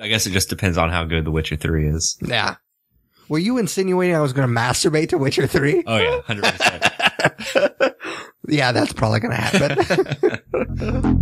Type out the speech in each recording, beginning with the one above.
I guess it just depends on how good The Witcher 3 is. Yeah. Were you insinuating I was going to masturbate to Witcher 3? Oh, yeah, 100%. Yeah, that's probably going to happen.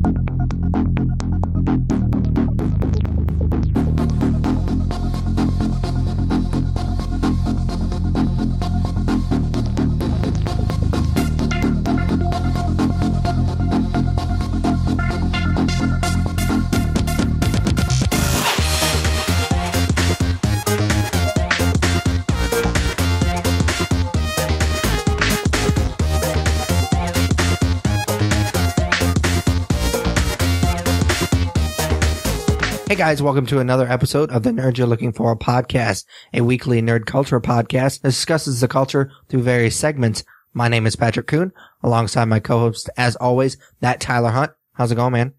Hey guys, welcome to another episode of the Nerd You're Looking For podcast, a weekly nerd culture podcast that discusses the culture through various segments. My name is Patrick Kuhn, alongside my co-host, as always, that Tyler Hunt. How's it going, man?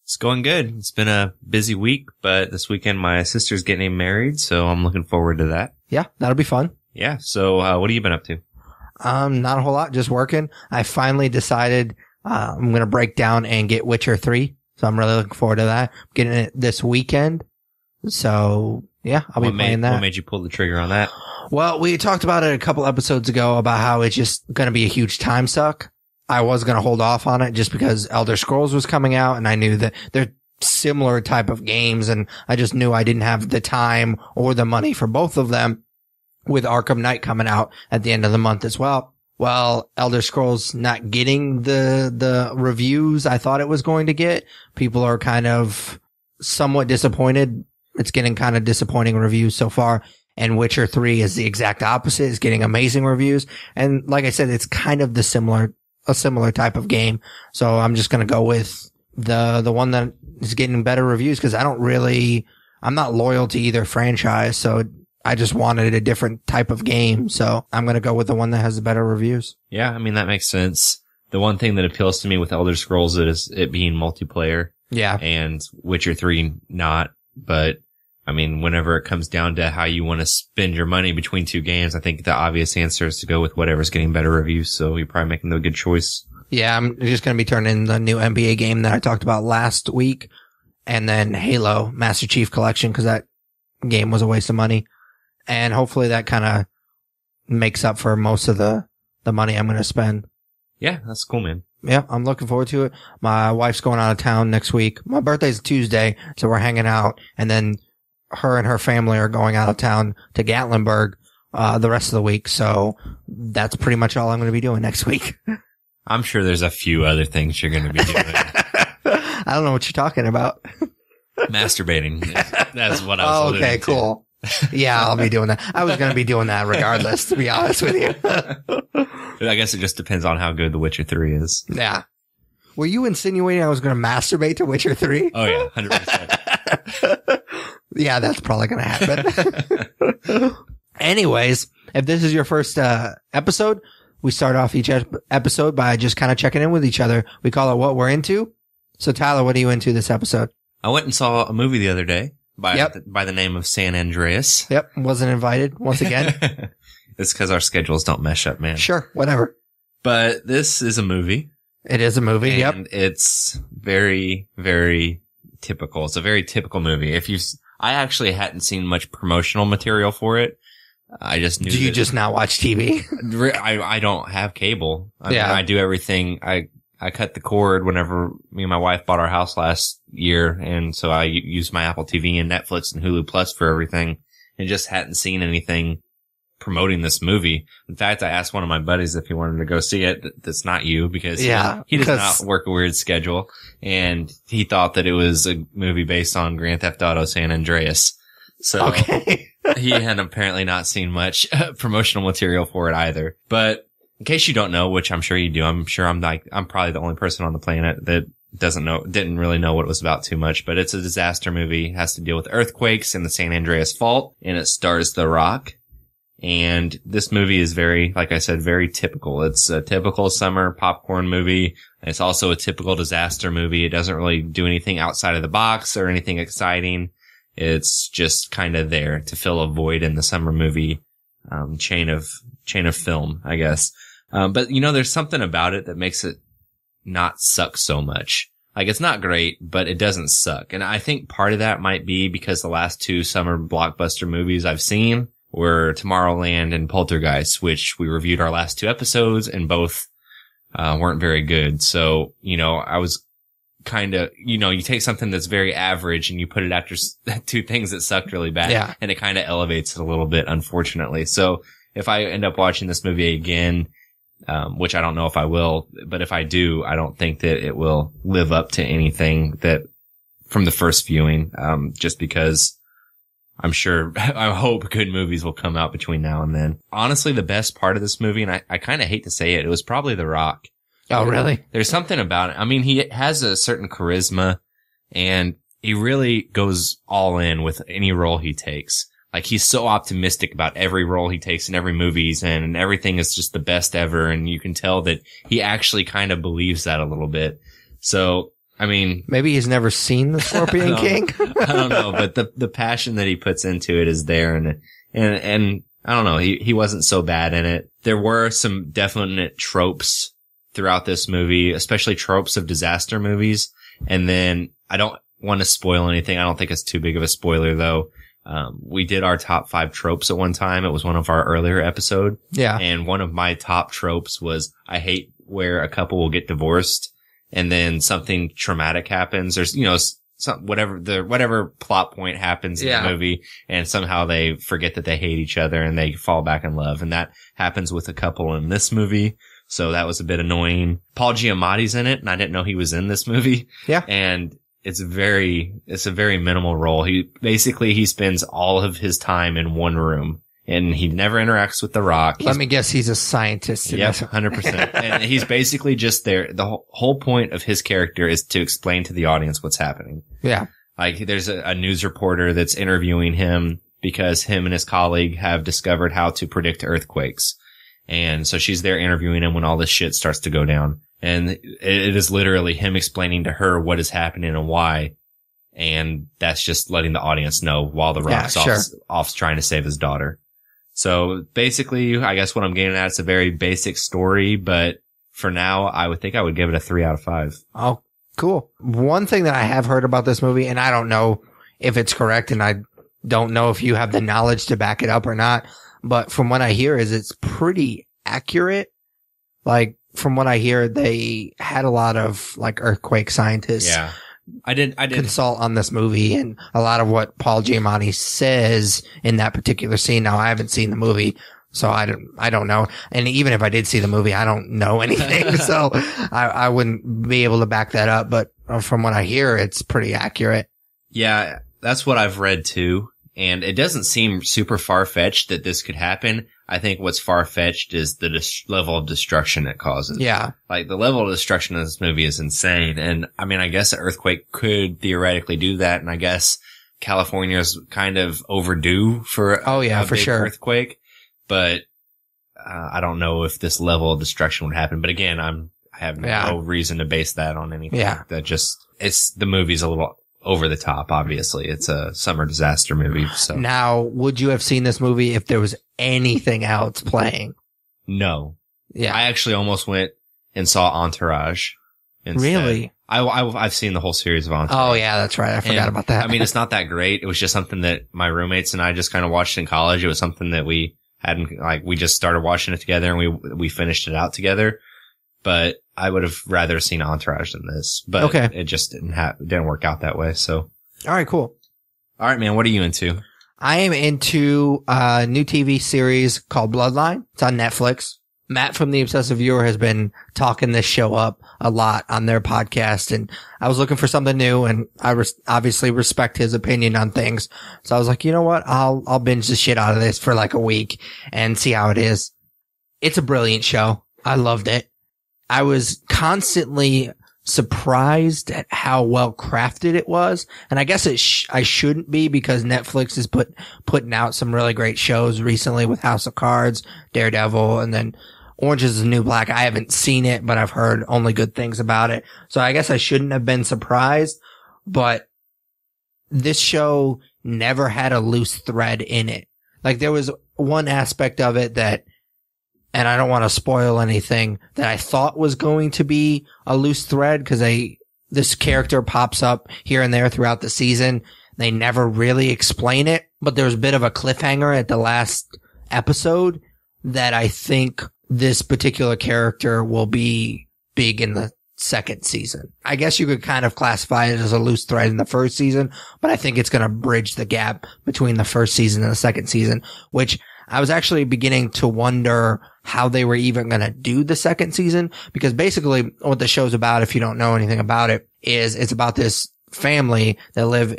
It's going good. It's been a busy week, but this weekend my sister's getting married, so I'm looking forward to that. Yeah, that'll be fun. Yeah, so what have you been up to? Not a whole lot, just working. I finally decided I'm going to break down and get Witcher 3. So I'm really looking forward to that. I'm getting it this weekend. So yeah, I'll be playing that. What made you pull the trigger on that? Well, we talked about it a couple episodes ago about how it's just going to be a huge time suck. I was going to hold off on it just because Elder Scrolls was coming out and I knew that they're similar type of games and I just knew I didn't have the time or the money for both of them with Arkham Knight coming out at the end of the month as well. Well, Elder Scrolls not getting the reviews I thought it was going to get. People are kind of somewhat disappointed. It's getting kind of disappointing reviews so far. And Witcher 3 is the exact opposite. It's getting amazing reviews. And like I said, it's kind of a similar type of game. So I'm just going to go with the one that is getting better reviews because I'm not loyal to either franchise. So I just wanted a different type of game, so I'm going to go with the one that has the better reviews. Yeah, I mean, that makes sense. The one thing that appeals to me with Elder Scrolls is it being multiplayer. Yeah. And Witcher 3 not. But, I mean, whenever it comes down to how you want to spend your money between two games, I think the obvious answer is to go with whatever's getting better reviews, so you're probably making the good choice. Yeah, I'm just going to be turning in the new NBA game that I talked about last week, and then Halo Master Chief Collection, because that game was a waste of money. And hopefully that kind of makes up for most of the money I'm going to spend. Yeah, that's cool, man. Yeah, I'm looking forward to it. My wife's going out of town next week. My birthday's Tuesday, so we're hanging out. And then her and her family are going out of town to Gatlinburg the rest of the week. So that's pretty much all I'm going to be doing next week. I'm sure there's a few other things you're going to be doing. I don't know what you're talking about. Masturbating. That's what I was alluding okay, to. Cool. Yeah, I'll be doing that. I was going to be doing that regardless, to be honest with you. I guess it just depends on how good The Witcher 3 is. Yeah. Were you insinuating I was going to masturbate to Witcher 3? Oh, yeah, 100%. Yeah, that's probably going to happen. Anyways, if this is your first episode, we start off each episode by just kind of checking in with each other. We call it What We're Into. So, Tyler, what are you into this episode? I went and saw a movie the other day. By the name of San Andreas. Yep. Wasn't invited once again. It's because our schedules don't mesh up, man. Sure. Whatever. But this is a movie. It is a movie. Yep. And it's very, very typical. It's a very typical movie. I actually hadn't seen much promotional material for it. I just knew. Do you just not watch TV? I don't have cable. I mean, Yeah. I do everything. I cut the cord whenever me and my wife bought our house last year, and so I used my Apple TV and Netflix and Hulu Plus for everything, and just hadn't seen anything promoting this movie. In fact, I asked one of my buddies if he wanted to go see it. That's not you, because he does not work a weird schedule, and he thought that it was a movie based on Grand Theft Auto San Andreas. So okay. He had apparently not seen much promotional material for it either. But in case you don't know, which I'm sure you do, I'm sure I'm probably the only person on the planet that didn't really know what it was about too much, but it's a disaster movie. It has to deal with earthquakes and the San Andreas Fault, and it stars The Rock. And this movie is like I said, very typical. It's a typical summer popcorn movie. It's also a typical disaster movie. It doesn't really do anything outside of the box or anything exciting. It's just kind of there to fill a void in the summer movie chain of film, I guess. But there's something about it that makes it not suck so much. Like, it's not great, but it doesn't suck. And I think part of that might be because the last two summer blockbuster movies I've seen were Tomorrowland and Poltergeist, which we reviewed our last two episodes, and both weren't very good. So, I was kind of, you take something that's very average and you put it after two things that sucked really bad, and it kind of elevates it a little bit, unfortunately. So if I end up watching this movie again, which I don't know if I will, but if I do, I don't think that it will live up to anything that from the first viewing, just because I hope good movies will come out between now and then. Honestly, the best part of this movie, and I kind of hate to say it was probably The Rock. Oh, really? There's something about it. I mean, he has a certain charisma, and he really goes all in with any role he takes. Like, he's so optimistic about every role he takes in every movie he's in, and everything is just the best ever, and you can tell that he actually kind of believes that a little bit. So, I mean... Maybe he's never seen The Scorpion King? I don't know, but the passion that he puts into it is there, and I don't know, he wasn't so bad in it. There were some definite tropes throughout this movie, especially tropes of disaster movies, and then I don't want to spoil anything. I don't think it's too big of a spoiler, though. We did our top 5 tropes at one time. It was one of our earlier episode. Yeah. And one of my top tropes was I hate where a couple will get divorced and then something traumatic happens. There's, whatever plot point happens in the movie, and somehow they forget that they hate each other and they fall back in love. And that happens with a couple in this movie. So that was a bit annoying. Paul Giamatti's in it, and I didn't know he was in this movie. Yeah. And it's a very minimal role. He spends all of his time in one room, and he never interacts with The Rock. Let me guess, he's a scientist. Yep, 100%. And he's basically just there. The whole point of his character is to explain to the audience what's happening. Yeah. Like, there's a news reporter that's interviewing him because him and his colleague have discovered how to predict earthquakes. And so she's there interviewing him when all this shit starts to go down. And it is literally him explaining to her what is happening and why. And that's just letting the audience know while The Rock's off trying to save his daughter. So basically, I guess what I'm getting at, it's a very basic story, but for now, I would think I would give it a 3 out of 5. Oh, cool. One thing that I have heard about this movie, and I don't know if it's correct, and I don't know if you have the knowledge to back it up or not, but from what I hear is it's pretty accurate. Like, from what I hear, they had a lot of like earthquake scientists. Yeah. I did consult on this movie, and a lot of what Paul Giamatti says in that particular scene. Now, I haven't seen the movie, so I don't know. And even if I did see the movie, I don't know anything. So I wouldn't be able to back that up. But from what I hear, it's pretty accurate. Yeah, that's what I've read too. And it doesn't seem super far-fetched that this could happen. I think what's far-fetched is the level of destruction it causes. Yeah. Like, the level of destruction in this movie is insane. And, I mean, I guess an earthquake could theoretically do that. And I guess California is kind of overdue for a big earthquake. But I don't know if this level of destruction would happen. But again, I have no reason to base that on anything. Yeah. The movie's a little over the top, obviously. It's a summer disaster movie. So now, would you have seen this movie if there was anything else playing? No. Yeah. I actually almost went and saw Entourage instead. Really? I've seen the whole series of Entourage. Oh, yeah, that's right. I forgot about that. I mean, it's not that great. It was just something that my roommates and I just kind of watched in college. It was something that we hadn't, like, we just started watching it together and we finished it out together. But I would have rather seen Entourage than this. But it just didn't work out that way. So. All right, cool. All right, man. What are you into? I am into a new TV series called Bloodline. It's on Netflix. Matt from The Obsessive Viewer has been talking this show up a lot on their podcast, and I was looking for something new, and I obviously respect his opinion on things. So I was like, you know what? I'll binge the shit out of this for like a week and see how it is. It's a brilliant show. I loved it. I was constantly surprised at how well crafted it was. And I guess I shouldn't be, because Netflix is putting out some really great shows recently with House of Cards, Daredevil, and then Orange is the New Black. I haven't seen it, but I've heard only good things about it. So I guess I shouldn't have been surprised, but this show never had a loose thread in it. Like, there was one aspect of it that, and I don't want to spoil anything, that I thought was going to be a loose thread, because they this character pops up here and there throughout the season. They never really explain it, but there's a bit of a cliffhanger at the last episode that I think this particular character will be big in the second season. I guess you could kind of classify it as a loose thread in the first season, but I think it's going to bridge the gap between the first season and the second season, which I was actually beginning to wonder how they were even going to do the second season, because basically what the show's about, if you don't know anything about it, is it's about this family that lives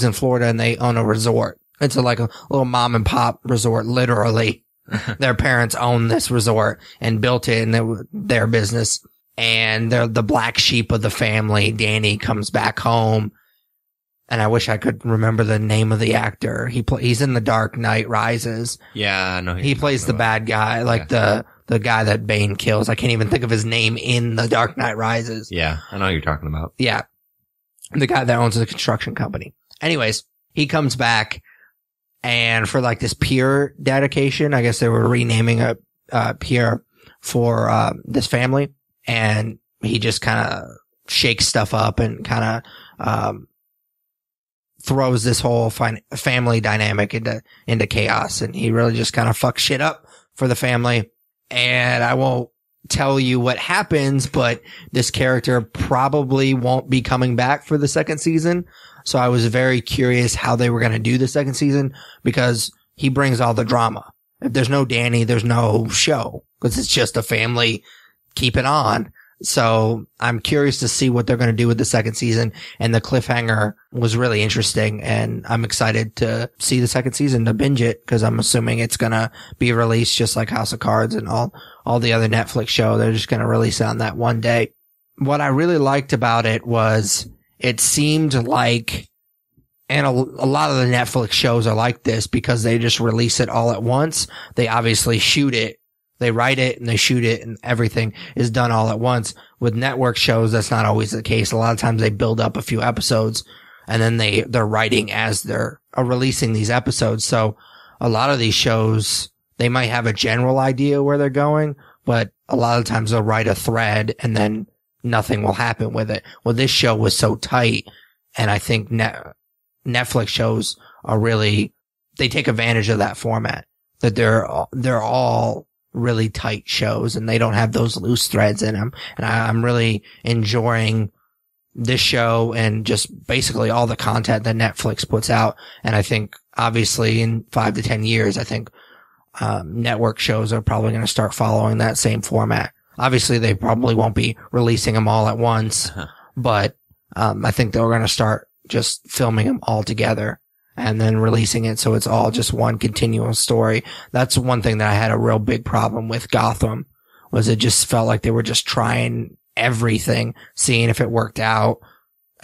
in Florida, and they own a resort. It's like a little mom and pop resort, literally. Their parents own this resort and built it in their business. And they're the black sheep of the family. Danny comes back home. And I wish I could remember the name of the actor. He's in The Dark Knight Rises. Yeah, I know. He plays the bad guy, like the guy that Bane kills. I can't even think of his name in The Dark Knight Rises. Yeah, I know who you're talking about. Yeah. The guy that owns the construction company. Anyways, he comes back, and for like this pier dedication, I guess they were renaming a pier for this family. And he just kind of shakes stuff up and kind of throws this whole family dynamic into chaos. And he really just kind of fucks shit up for the family. And I won't tell you what happens, but this character probably won't be coming back for the second season. So I was very curious how they were going to do the second season, because he brings all the drama. If there's no Danny, there's no show, because it's just a family. Keep it on. So I'm curious to see what they're going to do with the second season. And the cliffhanger was really interesting. And I'm excited to see the second season, to binge it, because I'm assuming it's going to be released just like House of Cards and all the other Netflix show. They're just going to release it on that one day. What I really liked about it was it seemed like, and a lot of the Netflix shows are like this because they just release it all at once. They obviously shoot it. They write it and they shoot it, and everything is done all at once. With network shows, that's not always the case. A lot of times they build up a few episodes, and then they're writing as they're releasing these episodes. So a lot of these shows, they might have a general idea where they're going, but a lot of times they'll write a thread and then nothing will happen with it. Well, this show was so tight, and I think Netflix shows are really, they take advantage of that format, that they're all really tight shows, and they don't have those loose threads in them. And I'm really enjoying this show and just basically all the content that Netflix puts out. And I think obviously in 5 to 10 years, I think network shows are probably going to start following that same format. Obviously they probably won't be releasing them all at once, but I think they're going to start just filming them all together and then releasing it so it's all just one continuous story. That's one thing that I had a real big problem with Gotham, was it just felt like they were just trying everything, seeing if it worked out,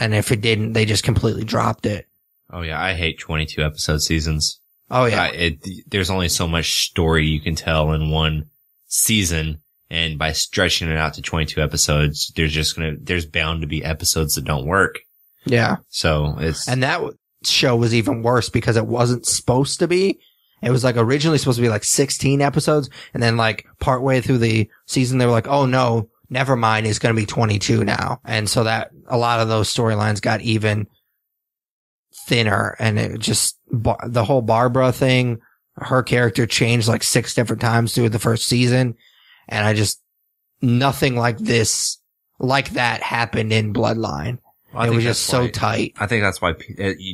and if it didn't, they just completely dropped it. Oh yeah, I hate 22 episode seasons. Oh yeah. There's only so much story you can tell in one season, and by stretching it out to 22 episodes, there's bound to be episodes that don't work. Yeah. So and that show was even worse because it wasn't supposed to be. It was like originally supposed to be like 16 episodes, and then like partway through the season they were like, oh no, never mind, it's going to be 22 now. And so that a lot of those storylines got even thinner, and it just, the whole Barbara thing, her character changed like 6 different times through the first season. And nothing like that happened in Bloodline. Well, it was just so tight. I think that's why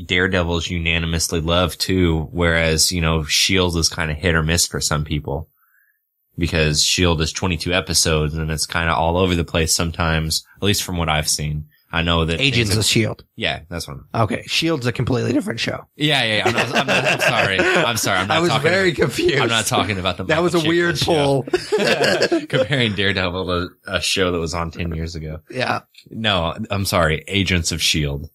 Daredevil's unanimously loved too, whereas, S.H.I.E.L.D. is kind of hit or miss for some people. Because S.H.I.E.L.D. is 22 episodes and it's kind of all over the place sometimes, at least from what I've seen. I know that Agents of S.H.I.E.L.D. Yeah, that's one. Okay. S.H.I.E.L.D.'s a completely different show. Yeah. I'm sorry. I'm sorry. I was very confused. I'm not talking about the That was a weird pull. Comparing Daredevil to a show that was on 10 years ago. Yeah. No, I'm sorry. Agents of S.H.I.E.L.D.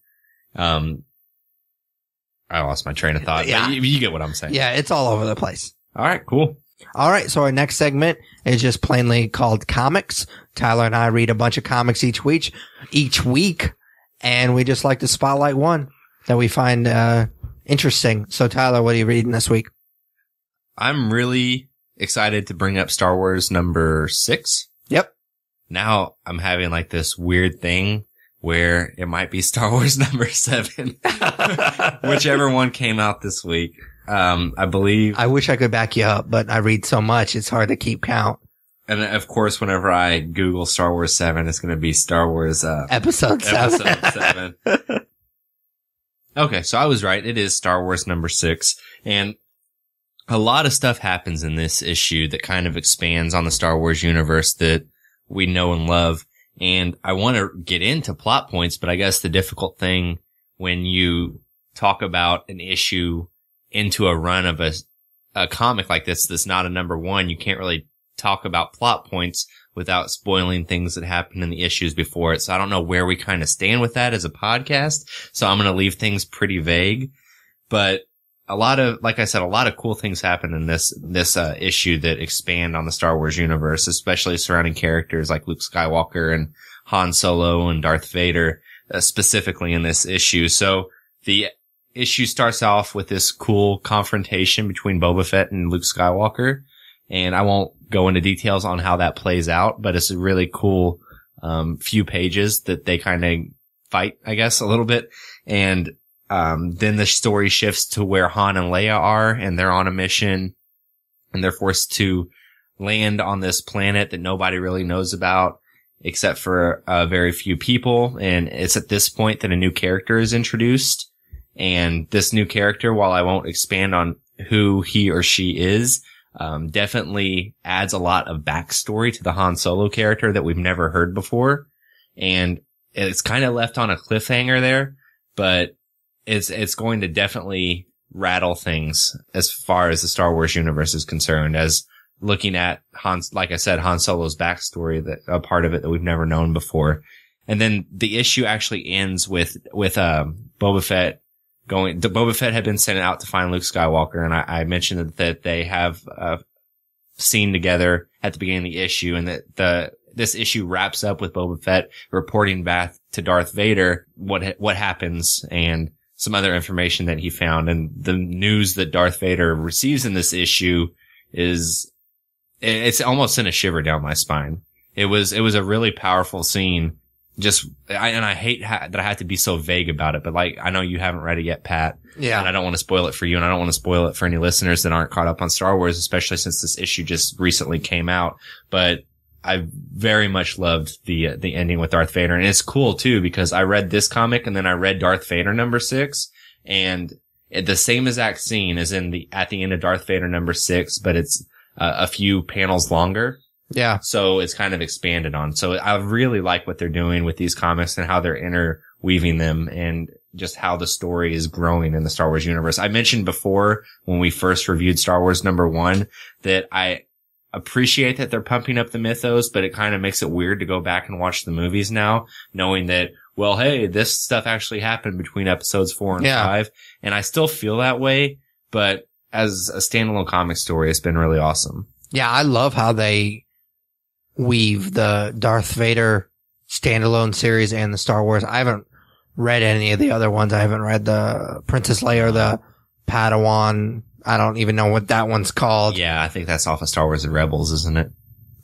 I lost my train of thought. Yeah. But you get what I'm saying. Yeah, it's all over the place. All right, cool. All right, so our next segment is just plainly called Comics. Tyler and I read a bunch of comics each week, and we just like to spotlight one that we find interesting. So Tyler, what are you reading this week? I'm really excited to bring up Star Wars number 6. Yep. Now I'm having like this weird thing where it might be Star Wars number 7, whichever one came out this week. I believe. I wish I could back you up, but I read so much, it's hard to keep count. And of course, whenever I Google Star Wars 7, it's going to be Star Wars, Episode 7. Episode 7. Okay. So I was right. It is Star Wars number 6. And a lot of stuff happens in this issue that kind of expands on the Star Wars universe that we know and love. And I want to get into plot points, but I guess the difficult thing when you talk about an issue into a run of a comic like this that's not a number 1, you can't really talk about plot points without spoiling things that happened in the issues before it. So I don't know where we kind of stand with that as a podcast. So I'm going to leave things pretty vague, but like I said, a lot of cool things happen in this issue that expand on the Star Wars universe, especially surrounding characters like Luke Skywalker and Han Solo and Darth Vader, specifically in this issue. So the issue starts off with this cool confrontation between Boba Fett and Luke Skywalker. And I won't go into details on how that plays out, but it's a really cool, few pages that they kind of fight, I guess, a little bit. And, then the story shifts to where Han and Leia are, and they're on a mission, and they're forced to land on this planet that nobody really knows about, except for very few people. And it's at this point that a new character is introduced. And this new character, while I won't expand on who he or she is, definitely adds a lot of backstory to the Han Solo character that we've never heard before. And it's kind of left on a cliffhanger there, but it's going to definitely rattle things as far as the Star Wars universe is concerned, as looking at like I said, Han Solo's backstory, that a part of it that we've never known before. And then the issue actually ends with Boba Fett Boba Fett had been sent out to find Luke Skywalker, and I mentioned that they have a scene together at the beginning of the issue, and that this issue wraps up with Boba Fett reporting back to Darth Vader what happens and some other information that he found. And the news that Darth Vader receives in this issue it's almost sent a shiver down my spine. It was a really powerful scene. I hate that I had to be so vague about it, but like, I know you haven't read it yet, Pat. Yeah. And I don't want to spoil it for you, and I don't want to spoil it for any listeners that aren't caught up on Star Wars, especially since this issue just recently came out. But I very much loved the ending with Darth Vader. And it's cool too, because I read this comic and then I read Darth Vader number 6, and the same exact scene is at the end of Darth Vader number 6, but it's a few panels longer. Yeah. So it's kind of expanded on. So I really like what they're doing with these comics and how they're interweaving them, and just how the story is growing in the Star Wars universe. I mentioned before when we first reviewed Star Wars number 1 that I appreciate that they're pumping up the mythos, but it kind of makes it weird to go back and watch the movies now, knowing that, well, hey, this stuff actually happened between episodes 4 and 5. And I still feel that way, but as a standalone comic story, it's been really awesome. Yeah, I love how they weave the Darth Vader standalone series and the Star Wars. I haven't read any of the other ones. I haven't read the Princess Leia or the Padawan. I don't even know what that one's called. Yeah, I think that's off of Star Wars and Rebels, isn't it?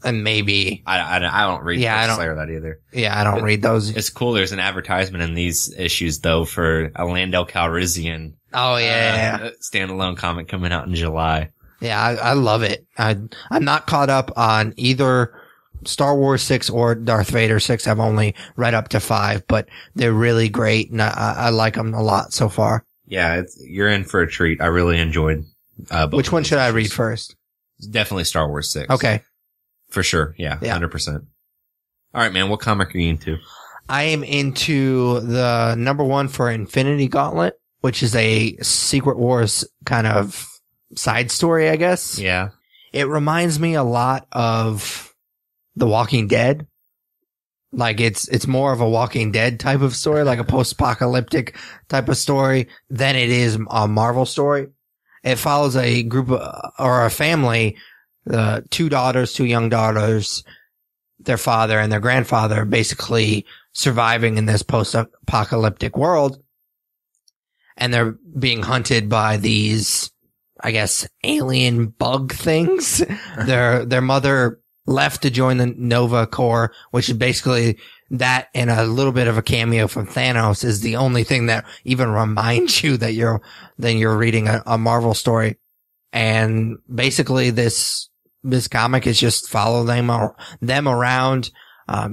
And maybe. I don't read Princess Leia or that either. Yeah, I don't read those. It's cool. There's an advertisement in these issues, though, for a Lando Calrissian. Oh, yeah. Standalone comic coming out in July. Yeah, I love it. I'm not caught up on either Star Wars 6 or Darth Vader 6. I've only read up to 5, but they're really great, and I like them a lot so far. Yeah, you're in for a treat. I really enjoyed Which one should I read first? Definitely Star Wars 6. Okay. For sure. Yeah, 100%. All right, man. What comic are you into? I am into the number 1 for Infinity Gaunlet, which is a Secret Wars kind of side story, I guess. Yeah. It reminds me a lot of The Walking Dead. Like it's more of a Walking Dead type of story, like a post-apocalyptic type of story than it is a Marvel story. It follows a group or a family, 2 young daughters, their father and their grandfather, basically surviving in this post-apocalyptic world. And they're being hunted by these, I guess, alien bug things. Their mother left to join the Nova Corps, which is basically that and a little bit of a cameo from Thanos is the only thing that even reminds you that you're reading a Marvel story. And basically this comic is just follow them around.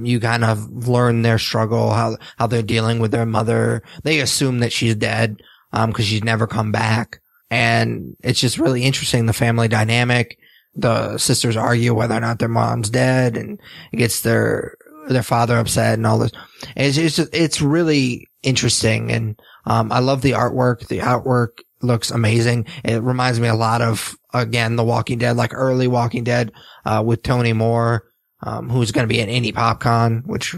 You kind of learn their struggle, how they're dealing with their mother. They assume that she's dead, cause she's never come back. And it's just really interesting, the family dynamic. The sisters argue whether or not their mom's dead, and it gets their father upset and all this. It's really interesting. And, I love the artwork. The artwork looks amazing. It reminds me a lot of, again, The Walking Dead, like early Walking Dead, with Tony Moore, who's going to be at Indie PopCon, which,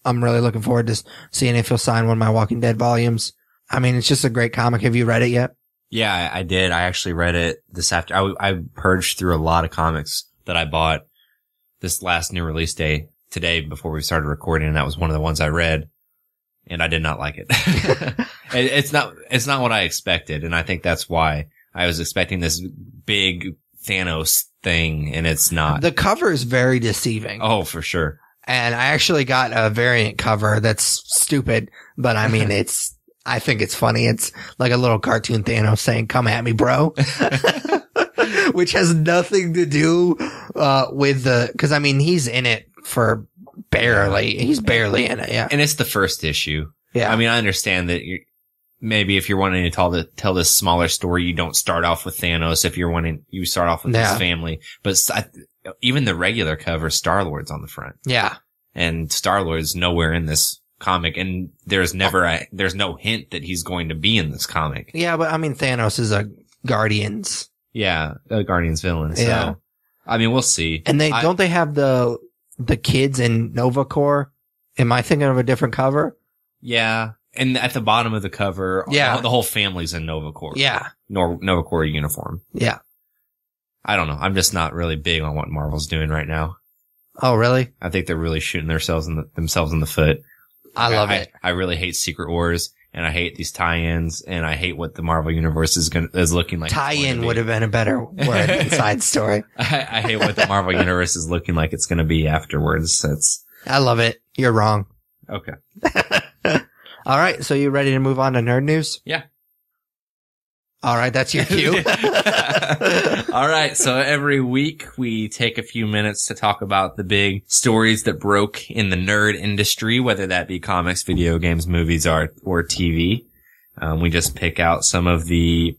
I'm really looking forward to seeing if he'll sign one of my Walking Dead volumes. I mean, it's just a great comic. Have you read it yet? Yeah, I did. I actually read it this afternoon. I purged through a lot of comics that I bought this last new release day today before we started recording, and that was one of the ones I read, and I did not like it. It's not what I expected, and I think that's why. I was expecting this big Thanos thing, and it's not. The cover is very deceiving. Oh, for sure. And I actually got a variant cover that's stupid, but I mean, I think it's funny. It's like a little cartoon Thanos saying, "Come at me, bro," which has nothing to do, with cause I mean, he's in it for barely. He's barely in it. Yeah. And it's the first issue. Yeah. I mean, I understand that maybe if you're wanting to tell this smaller story, you don't start off with Thanos. If you start off with his family, but even the regular cover, Star-Lord's on the front. Yeah. And Star-Lord's nowhere in this comic, and there's no hint that he's going to be in this comic. Yeah, but I mean, Thanos is a Guardians. Yeah, a Guardians villain. So, yeah. I mean, we'll see. And don't they have the kids in Nova Corps? Am I thinking of a different cover? Yeah. And at the bottom of the cover, the whole family's in Nova Corps. Yeah. Nova Corps uniform. Yeah. I don't know. I'm just not really big on what Marvel's doing right now. Oh, really? I think they're really shooting themselves in the foot. I love it. I really hate Secret Wars, and I hate these tie-ins, and I hate what the Marvel universe is looking like. Tie-in would have been a better word than side story. I hate what the Marvel universe is looking like it's going to be afterwards. I love it. You're wrong. Okay. All right. So you ready to move on to nerd news? Yeah. All right. That's your cue. All right. So every week we take a few minutes to talk about the big stories that broke in the nerd industry, whether that be comics, video games, movies, or TV. We just pick out some of the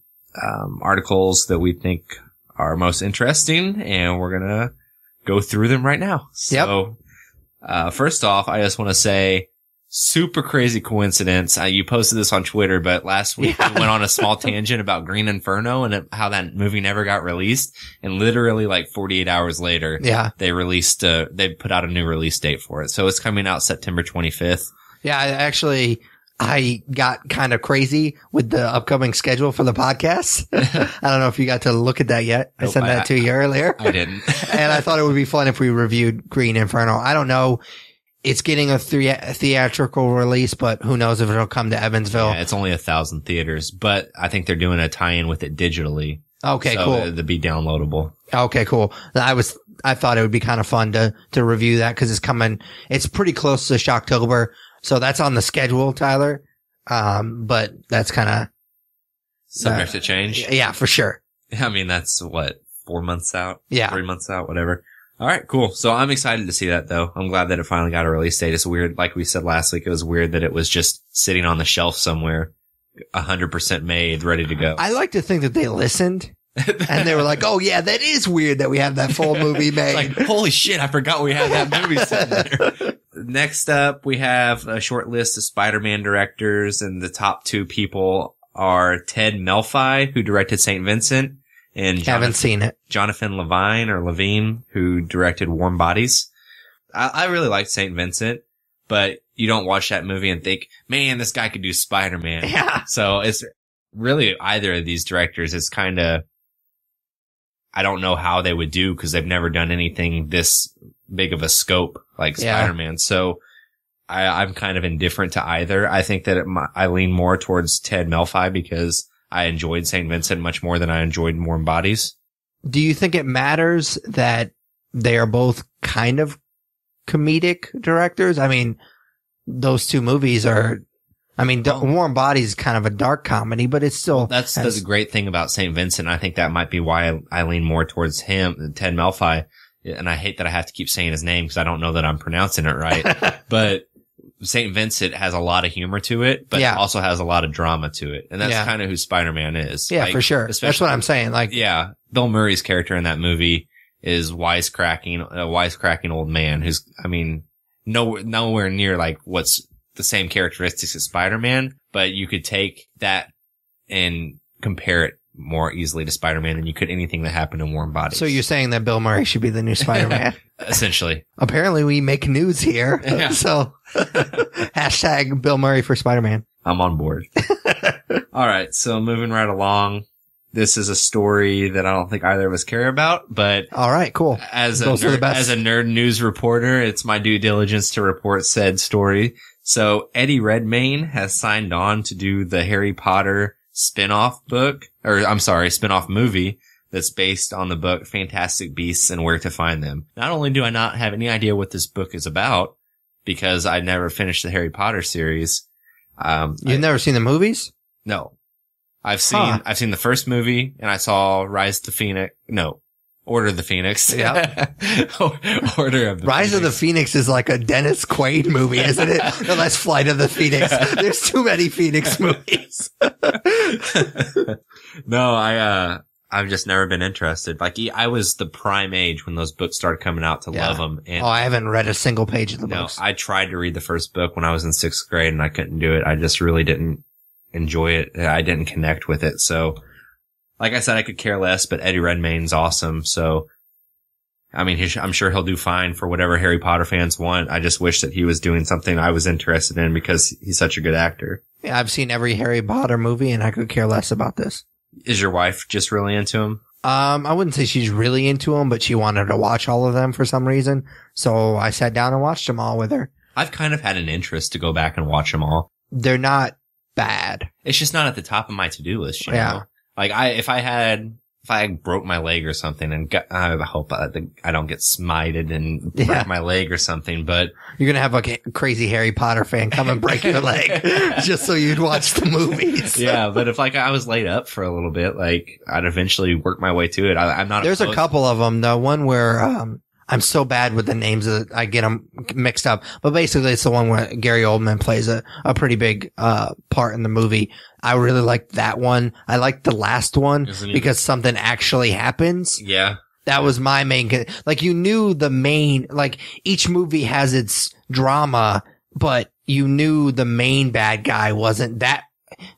articles that we think are most interesting, and we're going to go through them right now. So, first off, I just want to say, super crazy coincidence. You posted this on Twitter, but last week we went on a small tangent about Green Inferno and how that movie never got released. And literally like 48 hours later, they released, they put out a new release date for it. So it's coming out September 25th. Yeah, I got kind of crazy with the upcoming schedule for the podcast. I don't know if you got to look at that yet. I sent that to you earlier. I didn't. And I thought it would be fun if we reviewed Green Inferno. I don't know. It's getting a theatrical release, but who knows if it'll come to Evansville. Yeah, it's only 1,000 theaters, but I think they're doing a tie-in with it digitally. Okay, so cool. It'll be downloadable. Okay, cool. I thought it would be kind of fun to review that because it's pretty close to Shocktober. So that's on the schedule, Tyler. But that's kind of subject to change. Yeah, for sure. I mean, that's 4 months out? Yeah. 3 months out, whatever. All right, cool. So I'm excited to see that though. I'm glad that it finally got a release date. It's weird. Like we said last week, it was weird that it was just sitting on the shelf somewhere, 100% made, ready to go. I like to think that they listened and they were like, oh yeah, that is weird that we have that full movie made. Like, holy shit, I forgot we had that movie sitting there. Next up, we have a short list of Spider-Man directors, and the top two people are Ted Melfi, who directed St. Vincent, and haven't seen it. Jonathan Levine, who directed Warm Bodies. I really liked St. Vincent, but you don't watch that movie and think, man, this guy could do Spider-Man. Yeah. So it's really either of these directors. It's kind of, I don't know how they would do because they've never done anything this big of a scope like Spider-Man. So I'm kind of indifferent to either. I think that I lean more towards Ted Melfi because I enjoyed St. Vincent much more than I enjoyed Warm Bodies. Do you think it matters that they are both kind of comedic directors? I mean, those two movies are, I mean, Warm Bodies is kind of a dark comedy, but it's still. That's the great thing about St. Vincent. I think that might be why I lean more towards him, Ted Melfi. And I hate that I have to keep saying his name because I don't know that I'm pronouncing it right. But St. Vincent has a lot of humor to it, but also has a lot of drama to it. And that's kind of who Spider-Man is. Yeah, like, for sure. That's what I'm saying. Like, yeah, Bill Murray's character in that movie is a wisecracking old man who's, I mean, nowhere near like what's the same characteristics as Spider-Man, but you could take that and compare it more easily to Spider-Man than you could anything that happened in Warm Bodies. So you're saying that Bill Murray should be the new Spider-Man? Essentially. Apparently we make news here. Yeah. So hashtag Bill Murray for Spider-Man. I'm on board. All right. So moving right along. This is a story that I don't think either of us care about, but all right, cool. As a nerd news reporter, it's my due diligence to report said story. So Eddie Redmayne has signed on to do the Harry Potter spin-off movie that's based on the book Fantastic Beasts and Where to Find Them. Not only do I not have any idea what this book is about, because I never finished the Harry Potter series. You've never seen the movies? No. I've seen the first movie and I saw Order of the Phoenix. Yeah. Order of the Rise of the Phoenix is like a Dennis Quaid movie, isn't it? Unless Flight of the Phoenix. There's too many Phoenix movies. No, I've just never been interested. Like, I was the prime age when those books started coming out to love them. And I haven't read a single page of the books. I tried to read the first book when I was in 6th grade and I couldn't do it. I just really didn't enjoy it. I didn't connect with it. So, like I said, I could care less, but Eddie Redmayne's awesome. So, I mean, I'm sure he'll do fine for whatever Harry Potter fans want. I just wish that he was doing something I was interested in because he's such a good actor. Yeah, I've seen every Harry Potter movie and I could care less about this. Is your wife just really into him? I wouldn't say she's really into him, but she wanted to watch all of them for some reason. So I sat down and watched them all with her. I've kind of had an interest to go back and watch them all. They're not bad. It's just not at the top of my to-do list, you know? Like, if I broke my leg or something and I hope I don't get smited and break my leg or something, but you're going to have like a crazy Harry Potter fan come and break your leg just so you'd watch the movies. Yeah. But if like I was laid up for a little bit, like I'd eventually work my way to it. I'm not, there's a couple of them. The one where, I'm so bad with the names that I get them mixed up, but basically it's the one where Gary Oldman plays a pretty big, part in the movie. I really liked that one. I liked the last one because something actually happens. Yeah. That was my main, like you knew the main, like each movie has its drama, but you knew the main bad guy wasn't, that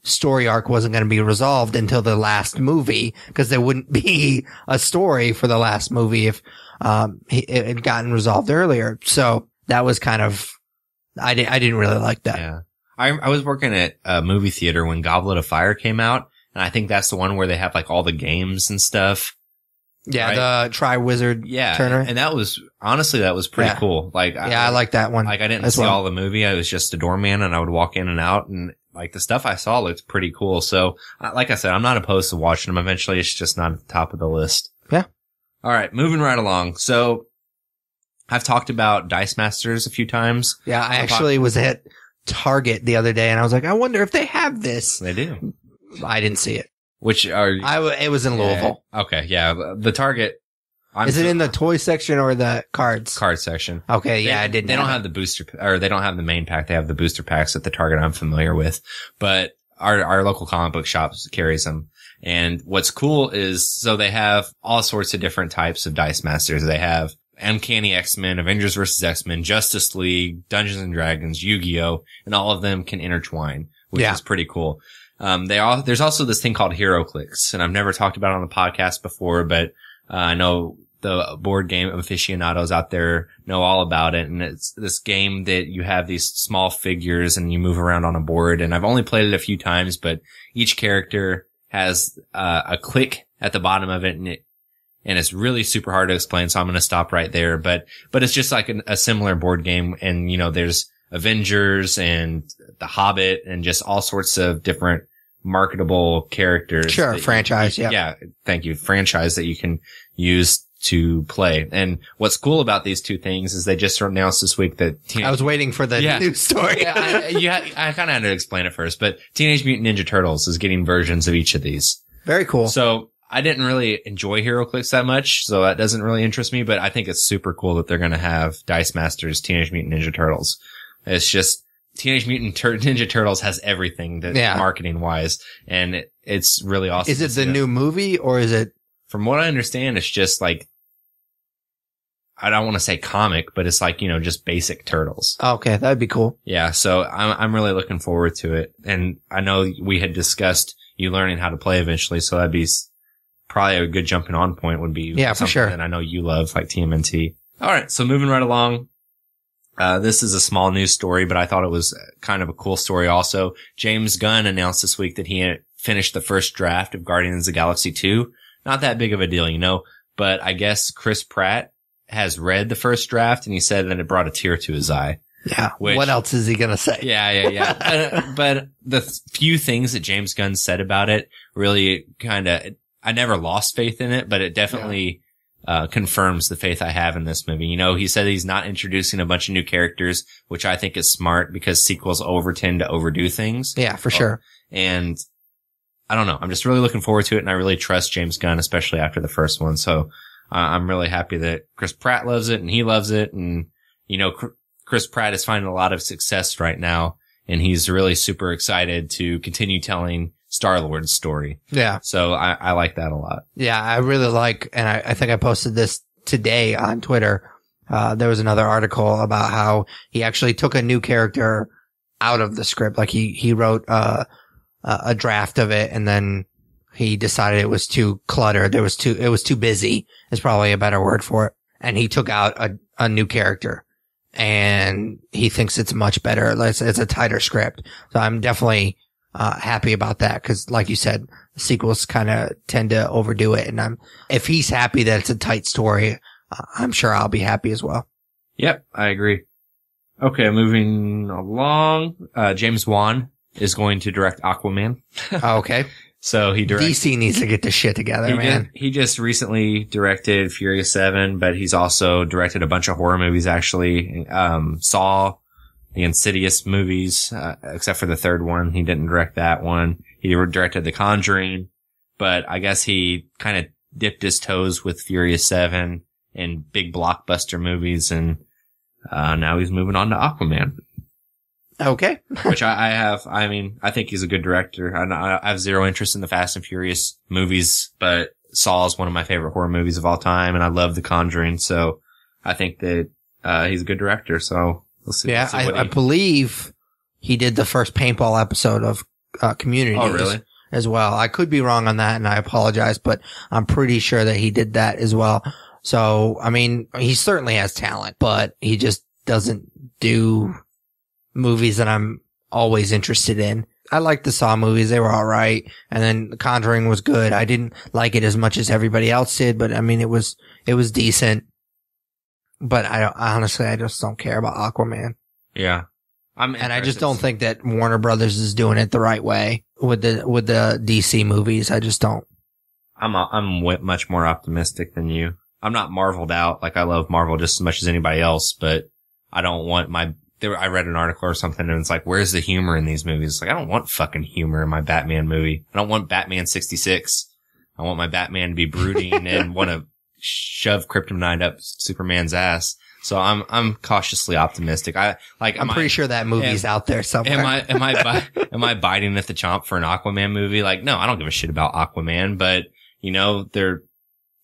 story arc wasn't going to be resolved until the last movie because there wouldn't be a story for the last movie if, it had gotten resolved earlier. So that was kind of, I didn't really like that. Yeah. I was working at a movie theater when Goblet of Fire came out, and I think that's the one where they have like all the games and stuff. Yeah, right? The Tri-Wizard tournament. And that was, honestly, that was pretty cool. Like, I like that one. Like, I didn't see all the movie. I was just a doorman and I would walk in and out, and like the stuff I saw looked pretty cool. So, like I said, I'm not opposed to watching them eventually. It's just not at the top of the list. Yeah. All right, moving right along. So, I've talked about Dice Masters a few times. Yeah, I actually was at Target the other day and I was like, I wonder if they have this. They do. I didn't see it. It was in Louisville. Okay. Yeah. The Target. Is it in the toy section or the cards? Card section. Okay. Yeah. I didn't. They don't have the booster, or they don't have the main pack. They have the booster packs at the Target I'm familiar with, but our local comic book shop carries them. And what's cool is, so they have all sorts of different types of Dice Masters. They have Uncanny X-Men, Avengers vs. X-Men, Justice League, Dungeons and Dragons, Yu-Gi-Oh, and all of them can intertwine, which is pretty cool. There's also this thing called HeroClix, and I've never talked about it on the podcast before, but I know the board game aficionados out there know all about it. And it's this game that you have these small figures and you move around on a board. And I've only played it a few times, but each character has a click at the bottom of it, and it's really super hard to explain, so I'm going to stop right there. But it's just like a similar board game. And, there's Avengers and The Hobbit and just all sorts of different marketable characters. Sure. Franchise. Yeah. Yeah. Thank you. Franchise that you can use to play. And what's cool about these two things is they just announced this week that I was waiting for the news story. I kind of had to explain it first, but Teenage Mutant Ninja Turtles is getting versions of each of these. Very cool. So I didn't really enjoy HeroClix that much, so that doesn't really interest me, but I think it's super cool that they're going to have Dice Masters Teenage Mutant Ninja Turtles. It's just Teenage Mutant Ninja Turtles has everything that marketing wise, and it's really awesome. Is it the new movie or is it? From what I understand, it's just like, I don't want to say comic, but it's like, just basic turtles. Okay. That'd be cool. Yeah. So I'm really looking forward to it. And I know we had discussed you learning how to play eventually. So that'd be probably a good jumping on point would be. Yeah, for sure. And I know you love like TMNT. All right. So moving right along. This is a small news story, but I thought it was kind of a cool story also. James Gunn announced this week that he had finished the first draft of Guardians of the Galaxy 2. Not that big of a deal, but I guess Chris Pratt has read the first draft and he said that it brought a tear to his eye. Yeah. What else is he going to say? Yeah. But the few things that James Gunn said about it really I never lost faith in it, but it definitely confirms the faith I have in this movie. He said he's not introducing a bunch of new characters, which I think is smart because sequels tend to overdo things. Yeah, for sure. And I don't know. I'm just really looking forward to it, and I really trust James Gunn, especially after the first one. So I'm really happy that Chris Pratt loves it, and he loves it. And, Chris Pratt is finding a lot of success right now, and he's really super excited to continue telling Star-Lord's story. Yeah. So I like that a lot. Yeah, I really like, and I think I posted this today on Twitter. There was another article about how he actually took a new character out of the script. Like he wrote, a draft of it, and then he decided it was too cluttered. It was too busy is probably a better word for it. And he took out a new character, and he thinks it's much better. It's a tighter script. So I'm definitely, happy about that. Cause like you said, sequels kind of tend to overdo it. And if he's happy that it's a tight story, I'm sure I'll be happy as well. Yep. I agree. Okay. Moving along. James Wan is going to direct Aquaman. Okay. So DC needs to get this shit together, man. He just recently directed Furious 7, but he's also directed a bunch of horror movies, actually. Saw, the Insidious movies, except for the third one. He didn't direct that one. He directed The Conjuring, but I guess he kind of dipped his toes with Furious 7 and big blockbuster movies, and now he's moving on to Aquaman. Okay. Which I think he's a good director. I have zero interest in the Fast and Furious movies, but Saw is one of my favorite horror movies of all time, and I love The Conjuring, so I think that he's a good director, so we'll see. Yeah, I believe he did the first paintball episode of Community. Oh, really? As well. I could be wrong on that, and I apologize, but I'm pretty sure that he did that as well. So, I mean, he certainly has talent, but he just doesn't do movies that I'm always interested in. I liked the Saw movies. They were all right. And then The Conjuring was good. I didn't like it as much as everybody else did, but I mean, it was decent. But I just don't care about Aquaman. Yeah. I just don't think that Warner Brothers is doing it the right way with the DC movies. I just don't. I'm much more optimistic than you. I'm not Marveled out. Like, I love Marvel just as much as anybody else, but I don't want I read an article or something, and it's like, where's the humor in these movies? It's like, I don't want fucking humor in my Batman movie. I don't want Batman 66. I want my Batman to be brooding and want to shove kryptonite up Superman's ass. So I'm cautiously optimistic. I'm pretty sure that movie's out there somewhere. Am I biting at the chomp for an Aquaman movie? Like, no, I don't give a shit about Aquaman, but they're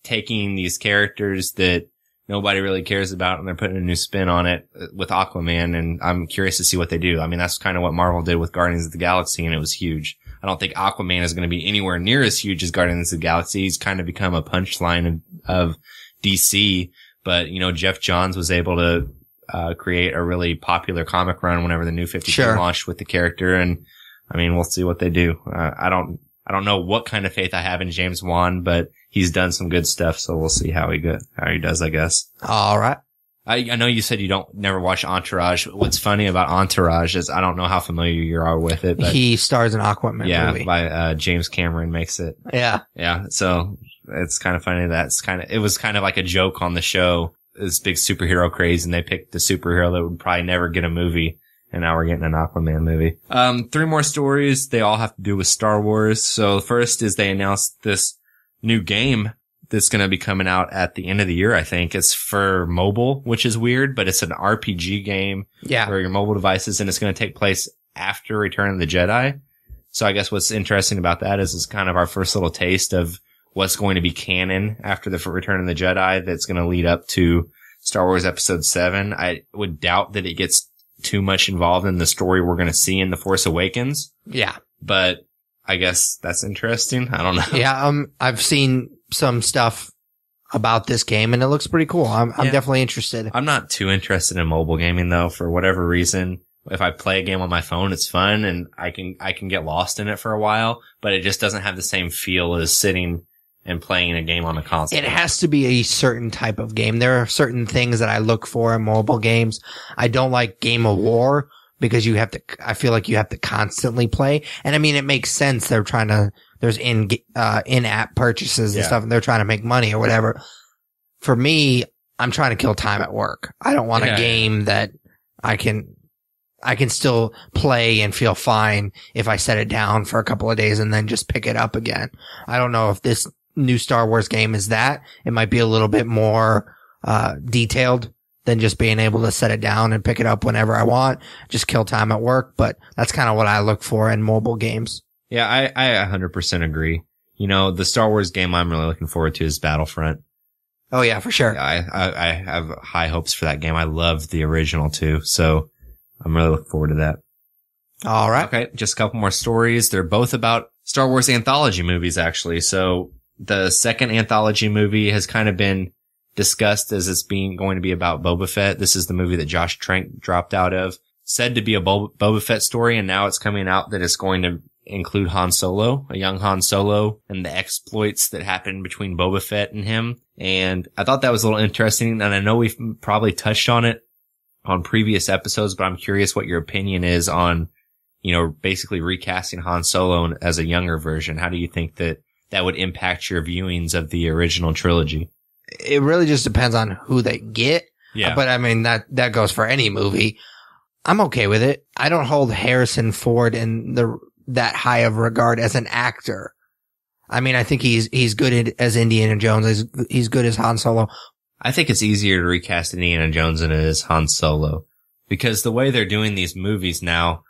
taking these characters that nobody really cares about, and they're putting a new spin on it with Aquaman, and I'm curious to see what they do. I mean, that's kind of what Marvel did with Guardians of the Galaxy, and it was huge. I don't think Aquaman is going to be anywhere near as huge as Guardians of the Galaxy. He's kind of become a punchline of DC, but, Jeff Johns was able to create a really popular comic run whenever the New 52 launched with the character, and, I mean, we'll see what they do. I don't know what kind of faith I have in James Wan, but he's done some good stuff, so we'll see how he does, I guess. All right. I know you said you never watch Entourage. What's funny about Entourage is I don't know how familiar you are with it, but he stars in Aquaman movie. Yeah, by James Cameron makes it. Yeah. Yeah. So it's kind of funny. It was kind of like a joke on the show, this big superhero craze, and they picked the superhero that would probably never get a movie. And now we're getting an Aquaman movie. 3 more stories. They all have to do with Star Wars. So first is they announced this new game that's going to be coming out at the end of the year, I think. It's for mobile, which is weird, but it's an RPG game for your mobile devices, and it's going to take place after Return of the Jedi. So I guess what's interesting about that is it's kind of our first little taste of what's going to be canon after the Return of the Jedi that's going to lead up to Star Wars Episode 7. I would doubt that it gets too much involved in the story we're going to see in The Force Awakens. Yeah. But I guess that's interesting. I don't know. Yeah. I've seen some stuff about this game and it looks pretty cool. I'm definitely interested. I'm not too interested in mobile gaming though, for whatever reason. If I play a game on my phone, it's fun and I can get lost in it for a while, but it just doesn't have the same feel as sitting and playing a game on a console. It has to be a certain type of game. There are certain things that I look for in mobile games. I don't like Game of War because I feel like you have to constantly play. And I mean, it makes sense. There's in-app purchases and stuff and they're trying to make money or whatever. For me, I'm trying to kill time at work. I don't want a game that I can still play and feel fine if I set it down for a couple of days and then just pick it up again. I don't know if this new Star Wars game is that. It might be a little bit more detailed than just being able to set it down and pick it up whenever I want, just kill time at work. But that's kind of what I look for in mobile games. Yeah, I 100% agree. You know, the Star Wars game I'm really looking forward to is Battlefront. Oh yeah, for sure. I have high hopes for that game. I love the original too, so I'm really looking forward to that. All right. Okay, just a couple more stories. They're both about Star Wars anthology movies, actually. So the second anthology movie has kind of been discussed as it's going to be about Boba Fett. This is the movie that Josh Trank dropped out of. Said to be a Boba Fett story, and now it's coming out that it's going to include Han Solo, a young Han Solo, and the exploits that happened between Boba Fett and him. And I thought that was a little interesting, and I know we've probably touched on it on previous episodes, but I'm curious what your opinion is on, basically recasting Han Solo as a younger version. How do you think that would impact your viewings of the original trilogy? It really just depends on who they get. Yeah. But I mean, that goes for any movie. I'm okay with it. I don't hold Harrison Ford in that high of regard as an actor. I mean, I think he's good as Indiana Jones. He's good as Han Solo. I think it's easier to recast Indiana Jones than it is Han Solo, because the way they're doing these movies now,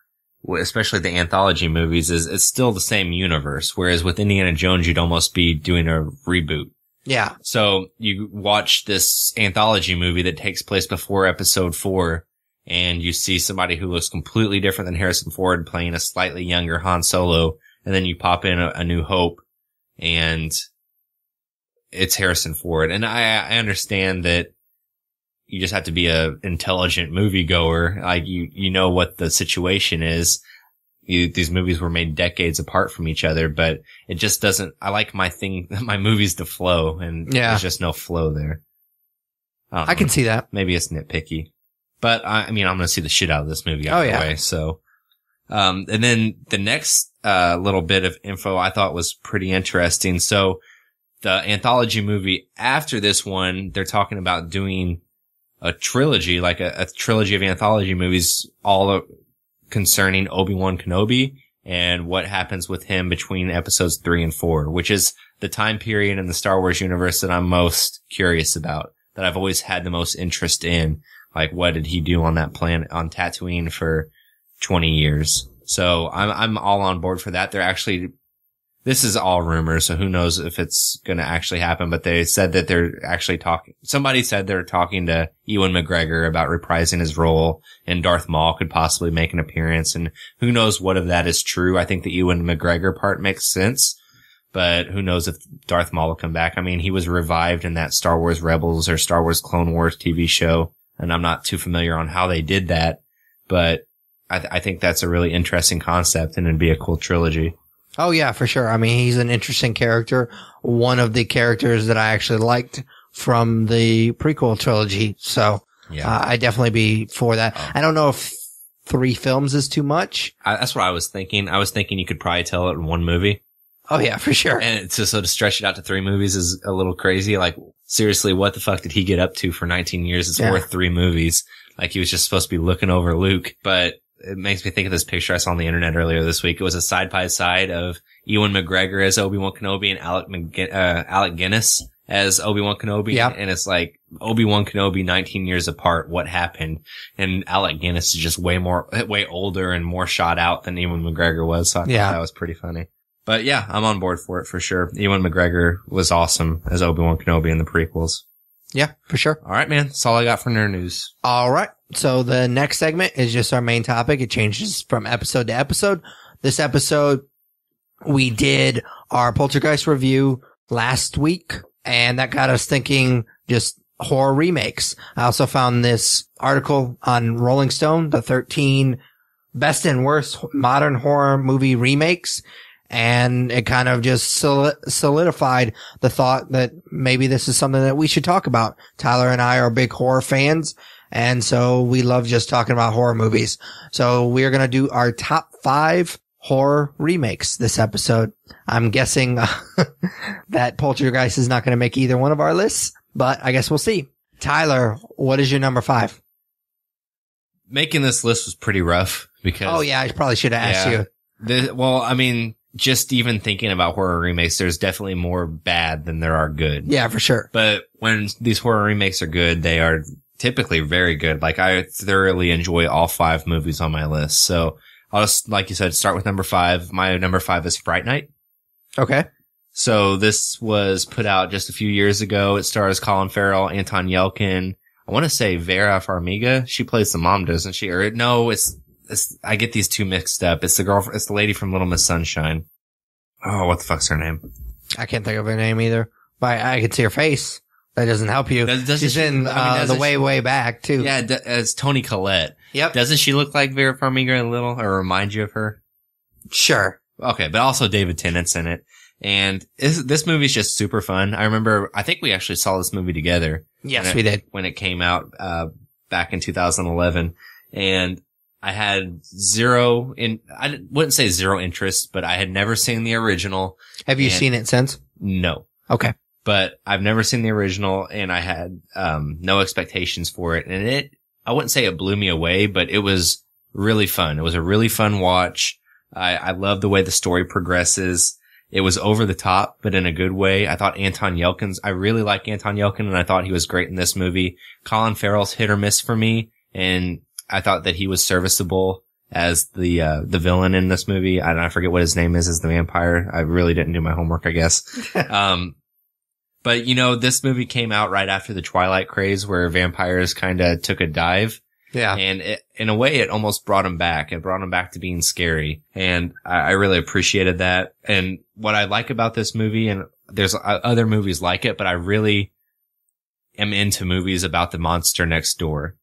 especially the anthology movies, is it's still the same universe. Whereas with Indiana Jones, you'd almost be doing a reboot. Yeah. So you watch this anthology movie that takes place before episode 4, and you see somebody who looks completely different than Harrison Ford playing a slightly younger Han Solo, and then you pop in a New Hope, and it's Harrison Ford. And I understand that you just have to be a intelligent moviegoer. Like you know what the situation is. These movies were made decades apart from each other, but it just doesn't, I like my movies to flow, and there's just no flow there. I can see that. Maybe it's nitpicky, but I mean, I'm going to see the shit out of this movie out of the way. So, and then the next, little bit of info I thought was pretty interesting. So the anthology movie after this one, they're talking about doing a trilogy, like a trilogy of anthology movies, all concerning Obi-Wan Kenobi and what happens with him between episodes 3 and 4, which is the time period in the Star Wars universe that I'm most curious about, that I've always had the most interest in. Like, what did he do on that planet, on Tatooine, for 20 years? So I'm all on board for that. This is all rumors, so who knows if it's going to actually happen, but they said that they're actually somebody said they're talking to Ewan McGregor about reprising his role, and Darth Maul could possibly make an appearance, and who knows what of that is true. I think the Ewan McGregor part makes sense, but who knows if Darth Maul will come back. I mean, he was revived in that Star Wars Rebels or Star Wars Clone Wars TV show, and I'm not too familiar on how they did that, but I think that's a really interesting concept, and it'd be a cool trilogy. Oh yeah, for sure. I mean, he's an interesting character. One of the characters that I actually liked from the prequel trilogy. So I'd definitely be for that. I don't know if 3 films is too much. That's what I was thinking. I was thinking you could probably tell it in one movie. Oh yeah, for sure. And to stretch it out to 3 movies is a little crazy. Like, seriously, what the fuck did he get up to for 19 years? It's worth 3 movies. Like, he was just supposed to be looking over Luke. But it makes me think of this picture I saw on the internet earlier this week. It was a side-by-side of Ewan McGregor as Obi-Wan Kenobi and Alec Guinness as Obi-Wan Kenobi. Yeah. And it's like, Obi-Wan Kenobi 19 years apart, what happened? And Alec Guinness is just way older and more shot out than Ewan McGregor was. So I thought that was pretty funny. But yeah, I'm on board for it for sure. Ewan McGregor was awesome as Obi-Wan Kenobi in the prequels. Yeah, for sure. All right, man. That's all I got for nerd news. All right. So the next segment is just our main topic. It changes from episode to episode. This episode, we did our Poltergeist review last week, and that got us thinking just horror remakes. I also found this article on Rolling Stone, the 13 best and worst modern horror movie remakes. And it kind of just solidified the thought that maybe this is something that we should talk about. Tyler and I are big horror fans, and so we love just talking about horror movies. So we are going to do our top 5 horror remakes this episode. I'm guessing that Poltergeist is not going to make either one of our lists, but I guess we'll see. Tyler, what is your number 5? Making this list was pretty rough because... Oh, yeah, I probably should have asked you. Just even thinking about horror remakes, there's definitely more bad than there are good. Yeah, for sure. But when these horror remakes are good, they are typically very good. Like, I thoroughly enjoy all 5 movies on my list. So I'll just, like you said, start with number 5. My number 5 is Fright Night. Okay. So this was put out just a few years ago. It stars Colin Farrell, Anton Yelchin. I want to say Vera Farmiga. She plays the mom, doesn't she? Or no, I get these two mixed up. It's the lady from Little Miss Sunshine. Oh, what the fuck's her name? I can't think of her name either. But I can see her face. That doesn't help you. She's in the way back too. Yeah, as Toni Collette. Yep. Doesn't she look like Vera Farmiga a little, or remind you of her? Sure. Okay, but also David Tennant's in it. And this movie's just super fun. I think we actually saw this movie together. Yes, we did. When it came out, back in 2011. And I had I wouldn't say zero interest, but I had never seen the original. Have you seen it since? No. Okay. But I've never seen the original, and I had, no expectations for it. And I wouldn't say it blew me away, but it was really fun. It was a really fun watch. I love the way the story progresses. It was over the top, but in a good way. I thought I really like Anton Yelchin, and I thought he was great in this movie. Colin Farrell's hit or miss for me, and I thought that he was serviceable as the villain in this movie. I forget what his name is as the vampire. I really didn't do my homework, I guess. But this movie came out right after the Twilight craze where vampires kind of took a dive. Yeah. And in a way, it almost brought him back. It brought him back to being scary. And I really appreciated that. And what I like about this movie, and there's other movies like it, but I really am into movies about the monster next door.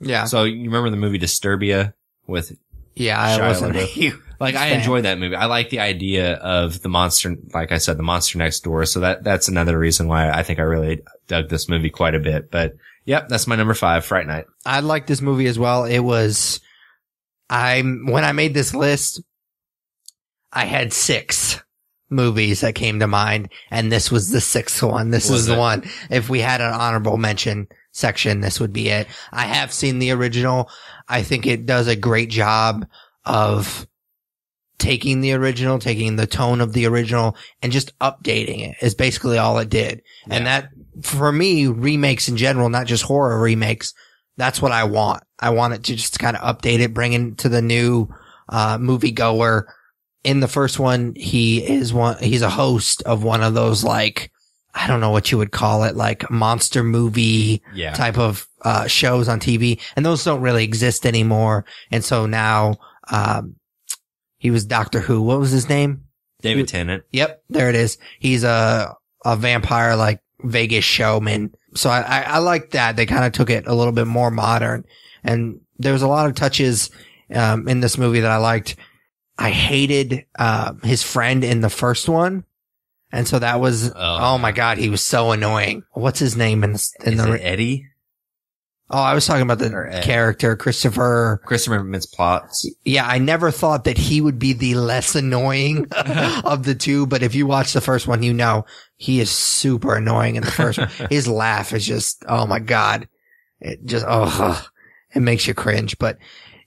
Yeah. So you remember the movie Disturbia with I wasn't a huge fan. I enjoy that movie. I like the idea of the monster, like I said, the monster next door. So that's another reason why I think I really dug this movie quite a bit. But yep, that's my number 5, Fright Night. I like this movie as well. When I made this list, I had 6 movies that came to mind, and this was the 6th one. This is the one. If we had an honorable mention section, this would be it. I have seen the original. I think it does a great job of taking the tone of the original and just updating it is basically all it did. Yeah. And that, for me, remakes in general, not just horror remakes, that's what I want. I want it to just kind of update it, bring it to the new moviegoer. In the first one, he's a host of one of those, like, I don't know what you would call it, like monster movie type of shows on TV. And those don't really exist anymore. And so now he was Doctor Who. What was his name? David Tennant. Yep, there it is. He's a vampire, like Vegas showman. So I like that. They kind of took it a little bit more modern. And there was a lot of touches in this movie that I liked. I hated his friend in the first one. And so that was, oh my God, he was so annoying. What's his name in Is it Eddie? Oh, I was talking about the character, Christopher Mintz-Plasse. Yeah, I never thought that he would be the less annoying of the two, but if you watch the first one, you know he is super annoying in the first one. His laugh is just, oh my God. It just, it makes you cringe. But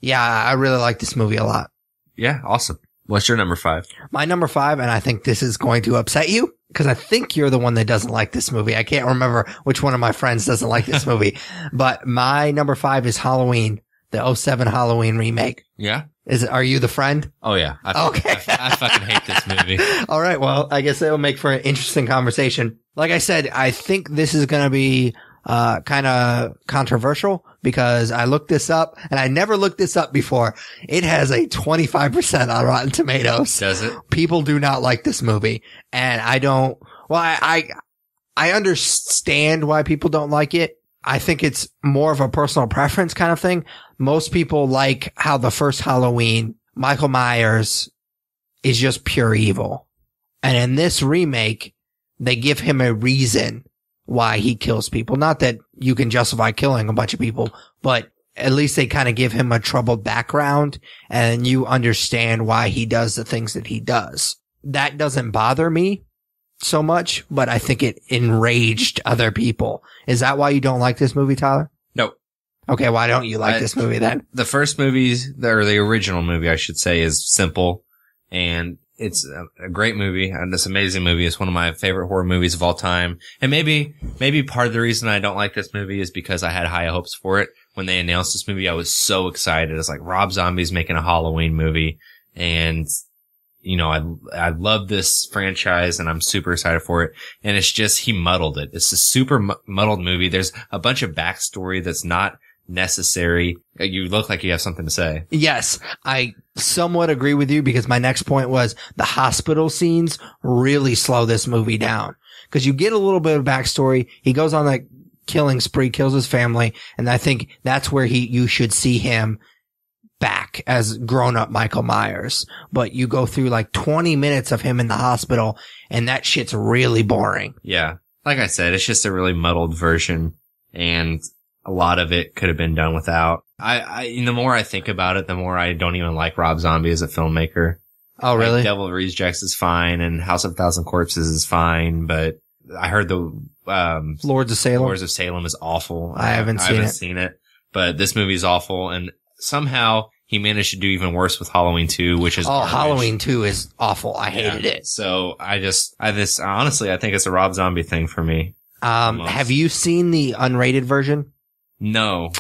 yeah, I really like this movie a lot. Yeah, awesome. What's your number 5? My number 5, and I think this is going to upset you, because I think you're the one that doesn't like this movie. I can't remember which one of my friends doesn't like this movie. But my number 5 is Halloween, the 2007 Halloween remake. Yeah? Are you the friend? Oh, yeah. Okay. I fucking hate this movie. All right. Well, I guess it'll make for an interesting conversation. Like I said, I think this is going to be kind of controversial because I looked this up and I never looked this up before. It has a 25% on Rotten Tomatoes. Does it? People do not like this movie, and I understand why people don't like it. I think it's more of a personal preference kind of thing. Most people like how the first Halloween, Michael Myers is just pure evil. And in this remake, they give him a reason why he kills people. Not that you can justify killing a bunch of people, but at least they kind of give him a troubled background and you understand why he does the things that he does. That doesn't bother me so much, but I think it enraged other people. Is that why you don't like this movie, Tyler? No. Okay, why don't you like this movie then? The first movie, or the original movie, I should say, is simple, and it's a great movie, and this amazing movie. It's one of my favorite horror movies of all time. And maybe part of the reason I don't like this movie is because I had high hopes for it. When they announced this movie, I was so excited. It's like Rob Zombie's making a Halloween movie, and you know, I love this franchise and I'm super excited for it. And it's just, he muddled it. It's a super muddled movie. There's a bunch of backstory that's not necessary. You look like you have something to say. Yes, I somewhat agree with you because my next point was the hospital scenes really slow this movie down because you get a little bit of backstory. He goes on that killing spree, kills his family. And I think that's where you should see him back as grown-up Michael Myers, but you go through like 20 minutes of him in the hospital and that shit's really boring. Yeah. Like I said, it's just a really muddled version and a lot of it could have been done without. The more I think about it, the more I don't even like Rob Zombie as a filmmaker. Oh, really? Like, Devil Rejects is fine and House of a Thousand Corpses is fine, but I heard the, Lords of Salem is awful. I haven't seen it, but this movie is awful. And somehow he managed to do even worse with Halloween 2, which is garbage. Halloween 2 is awful. I hated it. So honestly, I think it's a Rob Zombie thing for me. Have you seen the unrated version? No.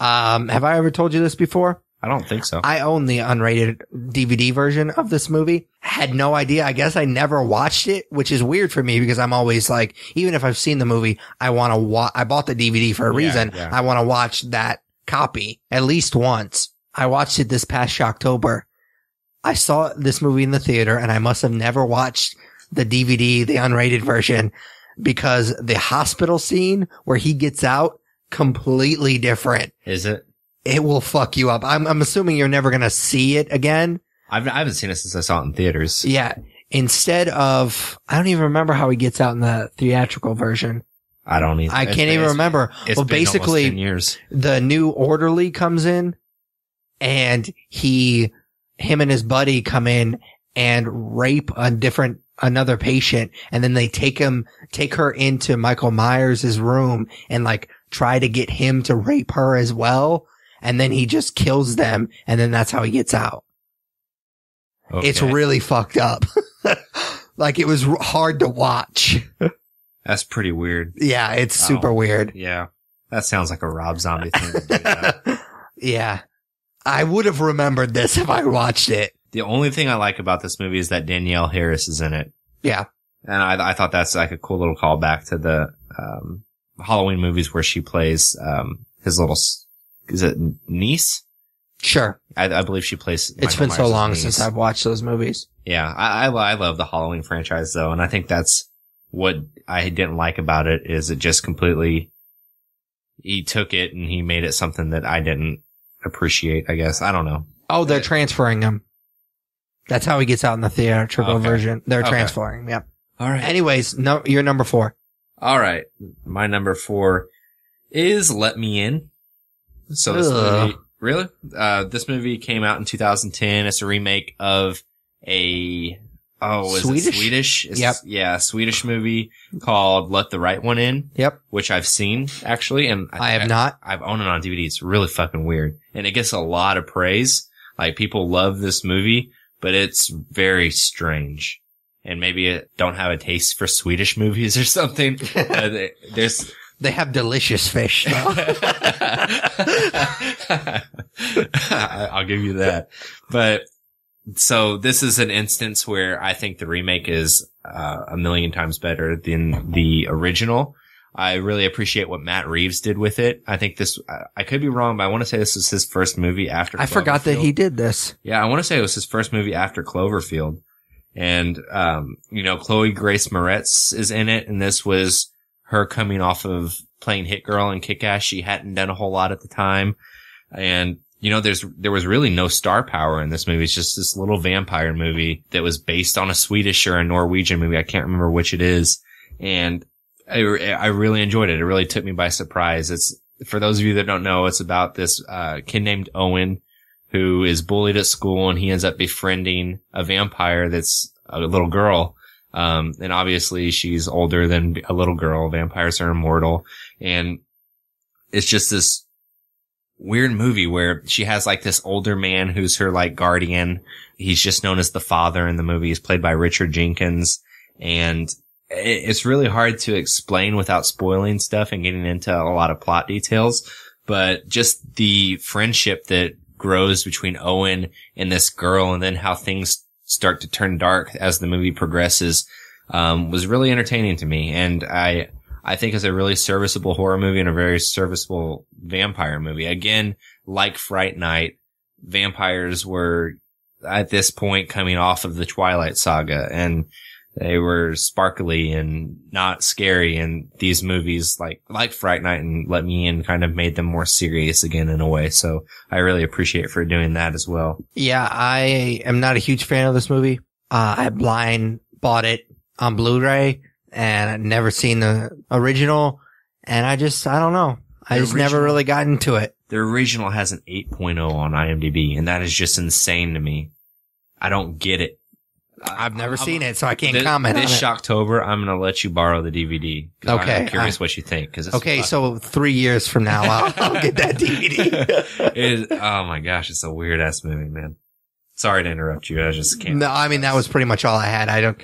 Have I ever told you this before? I don't think so. I own the unrated DVD version of this movie. Had no idea. I guess I never watched it, which is weird for me because I'm always like, even if I've seen the movie, I want to I bought the DVD for a reason. Yeah. I want to watch that copy at least once. I watched it this past October. I saw this movie in the theater and I must have never watched the DVD, the unrated version, because the hospital scene where he gets out, completely different. Is it? It will fuck you up. I'm assuming you're never going to see it again. I haven't seen it since I saw it in theaters. Yeah. Instead of, I don't even remember how he gets out in the theatrical version. I don't either. I can't even remember. Well, basically, 10 years. The new orderly comes in and him and his buddy come in and rape another patient. And then they take her into Michael Myers' room and like try to get him to rape her as well. And then he just kills them. And then that's how he gets out. Okay. It's really fucked up. Like it was hard to watch. That's pretty weird. Yeah, it's super weird. Yeah. That sounds like a Rob Zombie thing to do that. Yeah. I would have remembered this if I watched it. The only thing I like about this movie is that Danielle Harris is in it. Yeah. And I thought that's like a cool little callback to the Halloween movies where she plays his little, is it niece? Sure. I believe she plays It's been so long since I've watched those movies. Yeah. I love the Halloween franchise though, and I think that's what I didn't like about it is it just completely, he took it and he made it something that I didn't appreciate, I guess. I don't know. Oh, they're transferring him. That's how he gets out in the theatrical version. They're transferring him. Yep. All right. Anyways, no, you're number 4. All right. My number 4 is Let Me In. So this movie, really? This movie came out in 2010. It's a remake of Swedish? Yep. Yeah, a Swedish movie called Let the Right One In. Yep. Which I've seen, actually, and I have not. I've owned it on DVD. It's really fucking weird. And it gets a lot of praise. Like, people love this movie, but it's very strange. And maybe it don't have a taste for Swedish movies or something. They have delicious fish, though. I'll give you that. But, so this is an instance where I think the remake is a million times better than the original. I really appreciate what Matt Reeves did with it. I think I could be wrong, but I want to say this was his first movie after Cloverfield. I forgot that he did this. Yeah, I want to say it was his first movie after Cloverfield. And, Chloe Grace Moretz is in it, and this was her coming off of playing Hit Girl and Kick-Ass. She hadn't done a whole lot at the time. And, there was really no star power in this movie. It's just this little vampire movie that was based on a Swedish or a Norwegian movie. I can't remember which it is. And I really enjoyed it. It really took me by surprise. It's, for those of you that don't know, it's about this, kid named Owen who is bullied at school, and he ends up befriending a vampire that's a little girl. And obviously she's older than a little girl. Vampires are immortal. And it's just this weird movie where she has like this older man who's her like guardian. He's just known as the father in the movie. He's played by Richard Jenkins. And it's really hard to explain without spoiling stuff and getting into a lot of plot details. But just the friendship that grows between Owen and this girl, and then how things start to turn dark as the movie progresses, was really entertaining to me. And I think it's a really serviceable horror movie and a very serviceable vampire movie. Again, like Fright Night, vampires were at this point coming off of the Twilight Saga, and they were sparkly and not scary. And these movies like Fright Night and Let Me In kind of made them more serious again in a way. So I really appreciate it for doing that as well. Yeah, I am not a huge fan of this movie. I blind bought it on Blu-ray, and I'd never seen the original. And I don't know. I just never really got into it. The original has an 8.0 on IMDb, and that is just insane to me. I don't get it. I've never seen it, so I can't comment on it. This Shocktober, I'm going to let you borrow the DVD. Okay. I'm curious what you think. Okay, so 3 years from now, I'll get that DVD. Oh my gosh, it's a weird ass movie, man. Sorry to interrupt you. I just can't. No, I mean, that was pretty much all I had.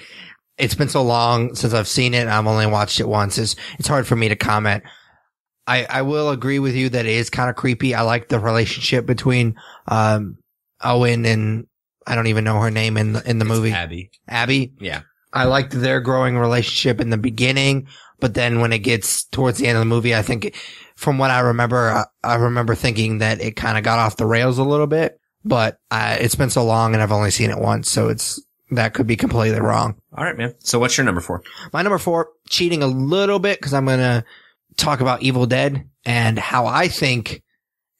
It's been so long since I've seen it. I've only watched it once. It's hard for me to comment. I will agree with you that it is kind of creepy. I like the relationship between, Owen and, I don't even know her name in the movie. Abby? Yeah. I liked their growing relationship in the beginning, but then when it gets towards the end of the movie, I think from what I remember thinking that it kind of got off the rails a little bit, but it's been so long and I've only seen it once, so that could be completely wrong. All right, man. So what's your number 4? My number 4, cheating a little bit because I'm going to talk about Evil Dead and how I think,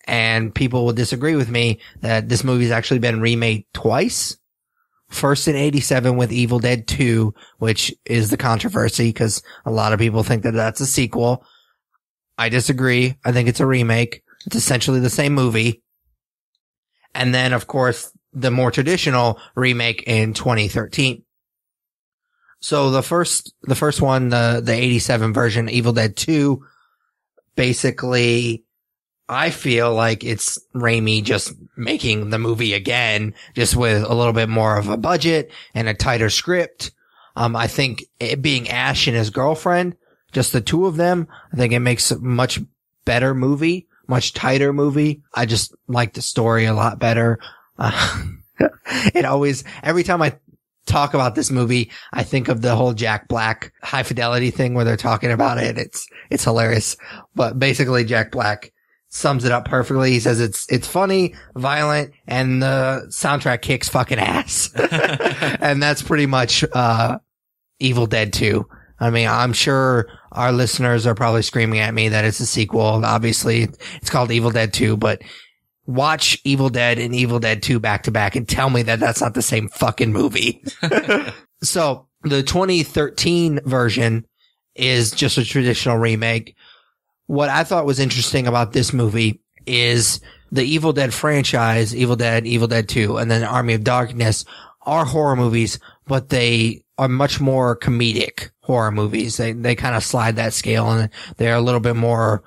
and people will disagree with me, that this movie's actually been remade twice. First in 87 with Evil Dead 2, which is the controversy because a lot of people think that that's a sequel. I disagree. I think it's a remake. It's essentially the same movie. And then, of course, the more traditional remake in 2013. So the first one, the 87 version, Evil Dead 2, basically, I feel like it's Raimi just making the movie again, just with a little bit more of a budget and a tighter script. I think it being Ash and his girlfriend, just the two of them, I think it makes a much better movie, much tighter movie. I just like the story a lot better. Every time I talk about this movie, I think of the whole Jack Black High Fidelity thing where they're talking about it. It's hilarious. But basically Jack Black sums it up perfectly. He says it's funny, violent, and the soundtrack kicks fucking ass. And that's pretty much Evil Dead 2. I mean, I'm sure our listeners are probably screaming at me that it's a sequel. Obviously, it's called Evil Dead 2, but watch Evil Dead and Evil Dead 2 back to back and tell me that that's not the same fucking movie. So the 2013 version is just a traditional remake. What I thought was interesting about this movie is the Evil Dead franchise, Evil Dead 2, and then Army of Darkness are horror movies, but they are much more comedic horror movies. They kind of slide that scale, and they're a little bit more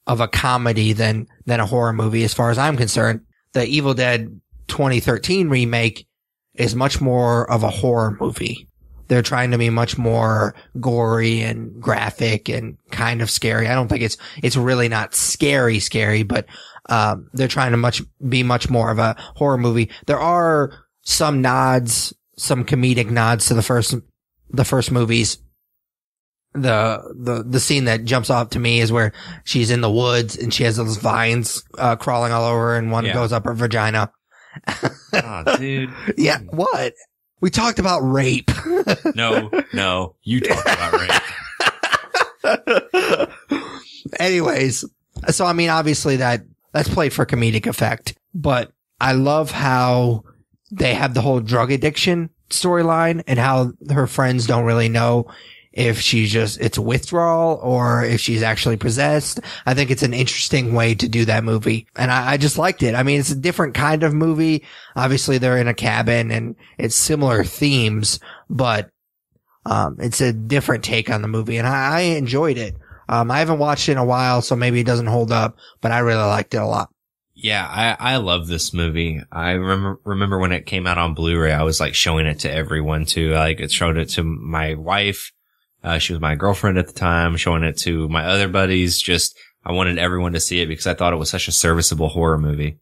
of a comedy than a horror movie as far as I'm concerned. The Evil Dead 2013 remake is much more of a horror movie. They're trying to be much more gory and graphic and kind of scary. I don't think it's really not scary, but, they're trying to be much more of a horror movie. There are some comedic nods to the first movies. The scene that jumps off to me is where she's in the woods and she has those vines, crawling all over her, and one goes up her vagina. Oh, dude. Yeah. What? We talked about rape. No, you talked about rape. Anyways, so I mean, obviously that's played for comedic effect, but I love how they have the whole drug addiction storyline and how her friends don't really know if it's withdrawal or if she's actually possessed. I think it's an interesting way to do that movie. And I just liked it. I mean, it's a different kind of movie. Obviously they're in a cabin and it's similar themes, but, it's a different take on the movie, and I enjoyed it. I haven't watched it in a while, so maybe it doesn't hold up, but I really liked it a lot. Yeah, I love this movie. I remember when it came out on Blu-ray, I was like showing it to everyone too. Like, it showed it to my wife. She was my girlfriend at the time, showing it to my other buddies. I wanted everyone to see it because I thought it was such a serviceable horror movie.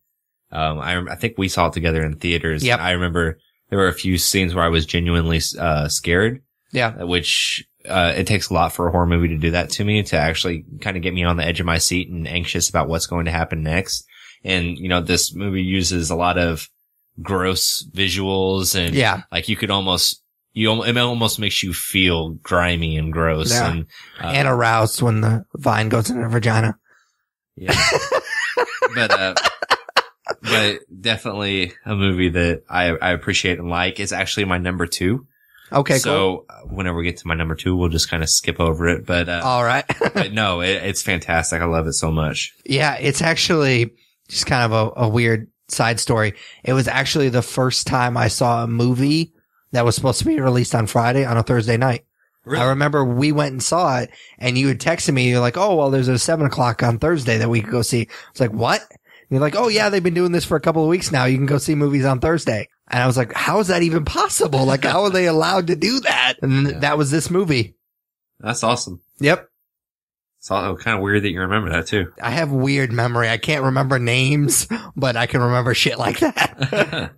I think we saw it together in theaters. Yep. I remember there were a few scenes where I was genuinely, scared. Yeah. Which, it takes a lot for a horror movie to do that to me, to actually kind of get me on the edge of my seat and anxious about what's going to happen next. And, this movie uses a lot of gross visuals, and like it almost makes you feel grimy and gross and aroused when the vine goes in her vagina. Yeah. But definitely a movie that I appreciate and like. It's actually my number 2. Okay, so cool. Whenever we get to my number 2, we'll just kind of skip over it. But all right. But no, it's fantastic. I love it so much. Yeah, it's actually just kind of a weird side story. It was actually the first time I saw a movie that was supposed to be released on Friday on a Thursday night. Really? I remember we went and saw it, and you had texted me. You're like, "Oh, well, there's a 7:00 on Thursday that we could go see." I was like, "What?" And you're like, "Oh, yeah, they've been doing this for a couple of weeks now. You can go see movies on Thursday." And I was like, "How is that even possible? Like, how are they allowed to do that?" And that was this movie. That's awesome. Yep. It's all kind of weird that you remember that too. I have weird memory. I can't remember names, but I can remember shit like that.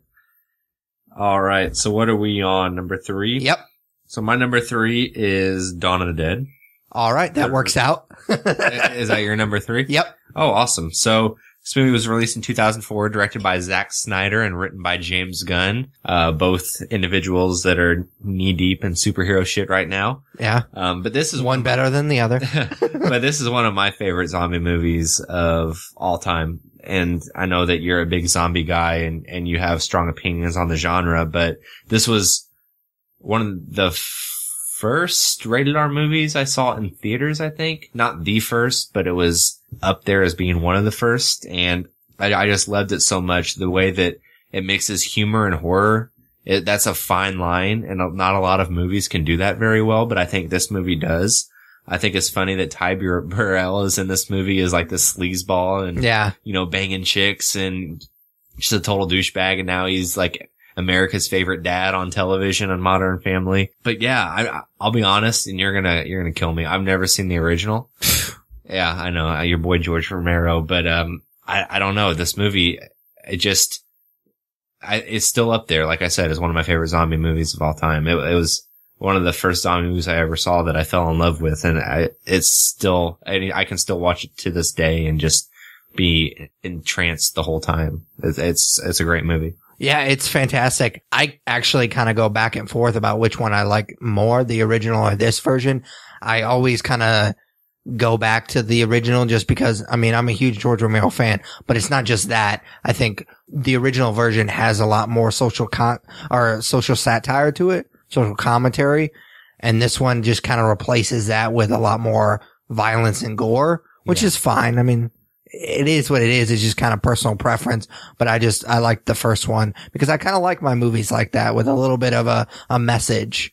All right. So what are we on? Number 3? Yep. So my number 3 is Dawn of the Dead. All right. That works out. Is that your number 3? Yep. Oh, awesome. So this movie was released in 2004, directed by Zack Snyder and written by James Gunn. Both individuals that are knee deep in superhero shit right now. Yeah. But this is one better than the other. But this is one of my favorite zombie movies of all time. And I know that you're a big zombie guy and you have strong opinions on the genre, but this was one of the first rated R movies I saw in theaters, I think. Not the first, but it was up there as being one of the first. And I just loved it so much. The way that it mixes humor and horror. That's a fine line, and not a lot of movies can do that very well, but I think this movie does. I think it's funny that Ty Burrell is in this movie as like the sleazeball and, banging chicks and just a total douchebag. And now he's like America's favorite dad on television on Modern Family. But yeah, I'll be honest, and you're gonna kill me. I've never seen the original. Yeah, I know, your boy George Romero, but, I don't know. This movie, it's still up there. Like I said, it's one of my favorite zombie movies of all time. It was one of the first zombie movies I ever saw that I fell in love with. And I can still watch it to this day and just be entranced the whole time. It's a great movie. Yeah, it's fantastic. I actually kind of go back and forth about which one I like more, the original or this version. I always kind of go back to the original just because, I mean, I'm a huge George Romero fan, but it's not just that. I think the original version has a lot more social satire to it, social commentary. And this one just kind of replaces that with a lot more violence and gore, which is fine. I mean, it is what it is. It's just kind of personal preference, but I like the first one because I kind of like my movies like that with a little bit of a message.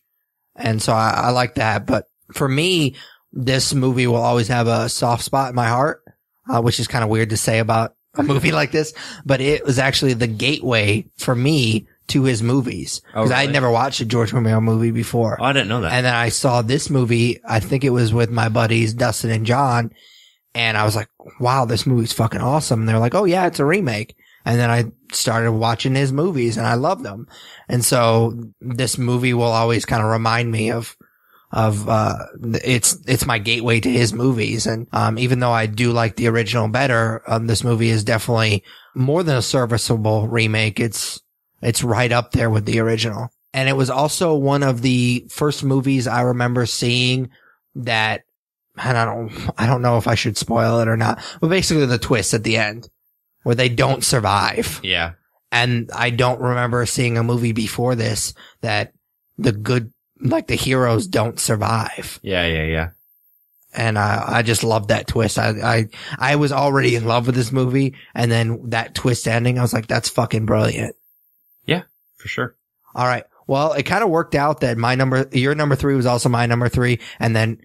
And so I like that. But for me, this movie will always have a soft spot in my heart, which is kind of weird to say about a movie like this, but it was actually the gateway for me to his movies. Because I had never watched a George Romero movie before. Oh, I didn't know that. And then I saw this movie, I think it was with my buddies, Dustin and John. And I was like, wow, this movie's fucking awesome. And they're like, oh yeah, it's a remake. And then I started watching his movies and I loved them. And so this movie will always kind of remind me of it's my gateway to his movies. And, even though I do like the original better, this movie is definitely more than a serviceable remake. It's right up there with the original. And it was also one of the first movies I remember seeing that, and I don't know if I should spoil it or not, but basically the twist at the end where they don't survive. Yeah. And I don't remember seeing a movie before this that the heroes don't survive. Yeah. And I just loved that twist. I was already in love with this movie, and then that twist ending, I was like, that's fucking brilliant. Yeah, for sure. All right. Well, it kind of worked out that your number 3 was also my number 3, and then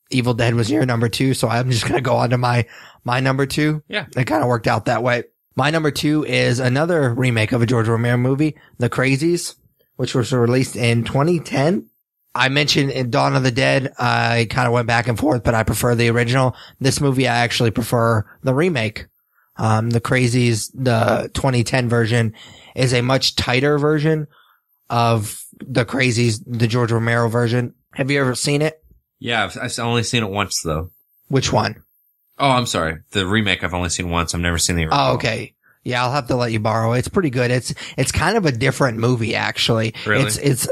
Evil Dead was your number 2, so I'm just gonna go on to my number 2. Yeah. It kind of worked out that way. My number 2 is another remake of a George Romero movie, The Crazies, which was released in 2010. I mentioned in Dawn of the Dead, I kind of went back and forth, but I prefer the original. This movie, I actually prefer the remake. The Crazies, the 2010 version, is a much tighter version of The Crazies, the George Romero version. Have you ever seen it? Yeah, I've only seen it once, though. Which one? Oh, I'm sorry. The remake I've only seen once. I've never seen the original. Oh, okay. Yeah, I'll have to let you borrow it. It's pretty good. It's kind of a different movie, actually. Really? It's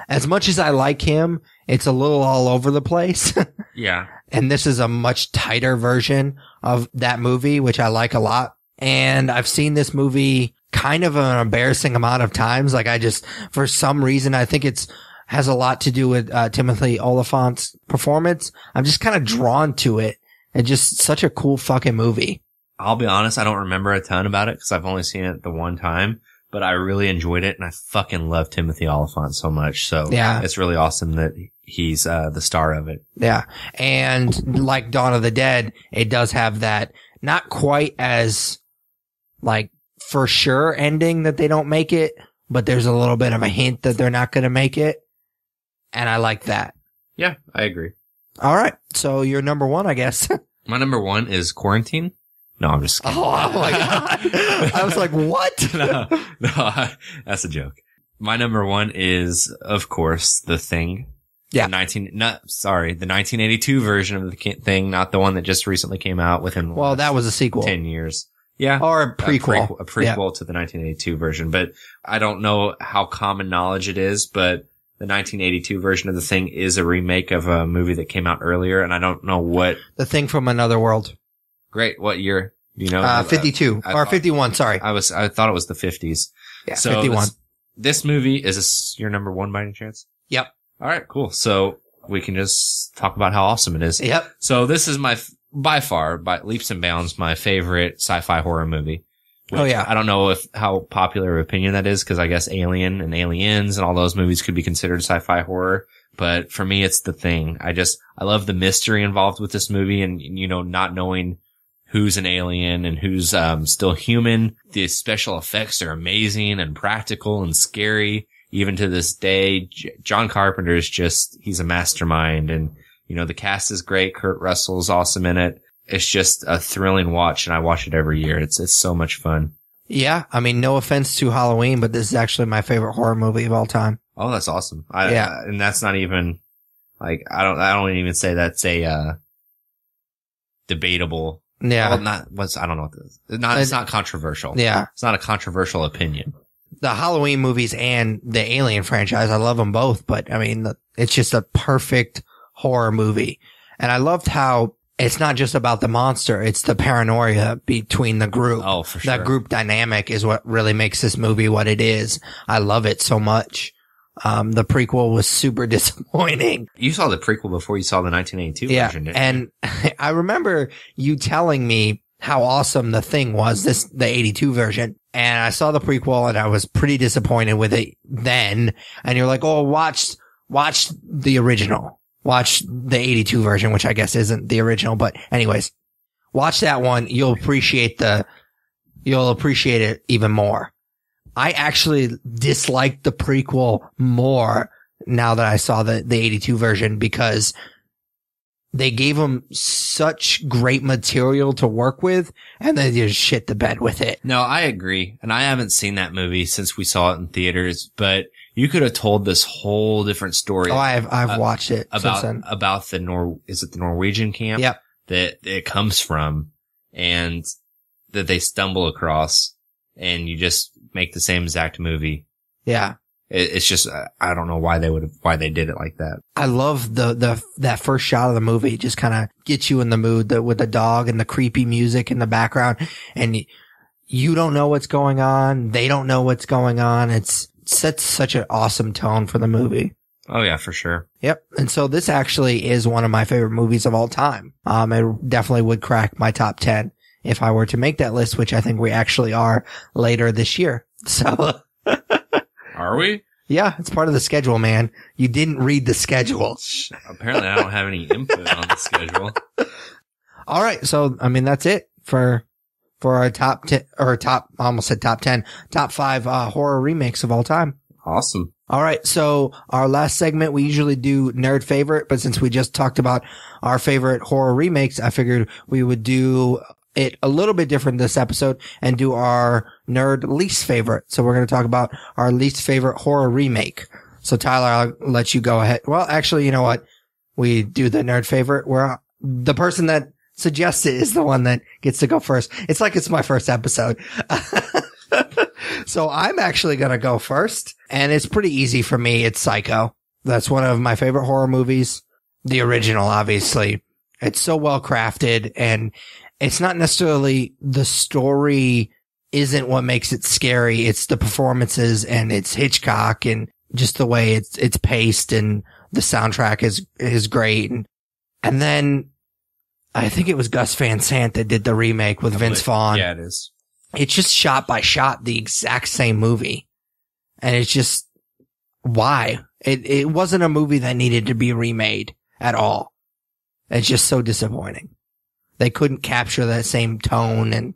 as much as I like him, it's a little all over the place. Yeah. And this is a much tighter version of that movie, which I like a lot. And I've seen this movie kind of an embarrassing amount of times. Like for some reason, I think has a lot to do with Timothy Olyphant's performance. I'm just kind of drawn to it. It's just such a cool fucking movie. I'll be honest, I don't remember a ton about it because I've only seen it the one time, but I really enjoyed it and I fucking love Timothy Olyphant so much. So yeah, it's really awesome that he's the star of it. Yeah. And like Dawn of the Dead, it does have that not quite as like for sure ending that they don't make it, but there's a little bit of a hint that they're not going to make it. And I like that. Yeah, I agree. All right. So you're number 1, I guess. My number 1 is Quarantine. No, I'm just kidding. Oh my God. I was like, what? No, that's a joke. My number 1 is, of course, The Thing. Yeah. The 1982 version of The Thing, not the one that just recently came out within. Well, that was a sequel. 10 years. Yeah. Or a prequel. A prequel to the 1982 version. But I don't know how common knowledge it is, but the 1982 version of The Thing is a remake of a movie that came out earlier, and I don't know what. The Thing from Another World. Great. What year? You know? 52. Or 51, sorry. I thought it was the 50s. Yeah, so 51. This movie, is this your number 1 by any chance? Yep. All right, cool. So we can just talk about how awesome it is. Yep. So this is by far, by leaps and bounds, my favorite sci-fi horror movie. Oh yeah. I don't know how popular of opinion that is, because I guess Alien and Aliens and all those movies could be considered sci-fi horror. But for me, it's The Thing. I love the mystery involved with this movie, and not knowing who's an alien and who's still human. The special effects are amazing and practical and scary. Even to this day, John Carpenter is he's a mastermind, and the cast is great. Kurt Russell's awesome in it. It's just a thrilling watch, and I watch it every year. It's so much fun. Yeah. I mean, no offense to Halloween, but this is actually my favorite horror movie of all time. Oh, that's awesome. And that's not even like, I don't even say that's a, debatable. Yeah. Well, I don't know what this is. It's not controversial. Yeah. It's not a controversial opinion. The Halloween movies and the Alien franchise, I love them both, but I mean, it's just a perfect horror movie. And I loved how it's not just about the monster, it's the paranoia between the group. Oh, for sure. That group dynamic is what really makes this movie what it is. I love it so much. The prequel was super disappointing. You saw the prequel before you saw the 1982 version, didn't you? And I remember you telling me how awesome the Thing was, the 82 version. And I saw the prequel and I was pretty disappointed with it then. And you're like, oh, watch the original. Watch the 82 version, which I guess isn't the original, but anyways, watch that one. You'll appreciate it even more. I actually disliked the prequel more now that I saw the 82 version because they gave them such great material to work with and they just shit the bed with it. No, I agree. And I haven't seen that movie since we saw it in theaters, but you could have told this whole different story. Oh, I've watched it since then. About the is it the Norwegian camp? Yep. That it comes from and that they stumble across and you just make the same exact movie. Yeah. It's just, I don't know why they did it like that. I love that first shot of the movie. Just kind of gets you in the mood with the dog and the creepy music in the background. And you don't know what's going on. They don't know what's going on. It sets such an awesome tone for the movie. Oh yeah, for sure. Yep. And so this actually is one of my favorite movies of all time. It definitely would crack my top 10 if I were to make that list, which I think we actually are later this year. So. Are we? Yeah, it's part of the schedule, man. You didn't read the schedule. Apparently I don't have any input on the schedule. All right. So, I mean, that's it for our top 10, or I almost said top 10, top 5, horror remakes of all time. Awesome. All right. So our last segment, we usually do nerd favorite, but since we just talked about our favorite horror remakes, I figured we would do it a little bit different this episode and do our nerd least favorite. So we're going to talk about our least favorite horror remake. So Tyler, I'll let you go ahead. Well, actually, you know what? We do the nerd favorite where the person that suggests it is the one that gets to go first. It's like it's my first episode. So I'm actually going to go first and it's pretty easy for me. It's Psycho. That's one of my favorite horror movies. The original, obviously. It's so well crafted and it's not necessarily the story isn't what makes it scary. It's the performances and it's Hitchcock and just the way it's paced and the soundtrack is great. And then I think it was Gus Van Sant that did the remake with Vince Vaughn. Yeah, it is. It's just shot by shot the exact same movie. And it's just, why? It wasn't a movie that needed to be remade at all. It's just so disappointing. They couldn't capture that same tone and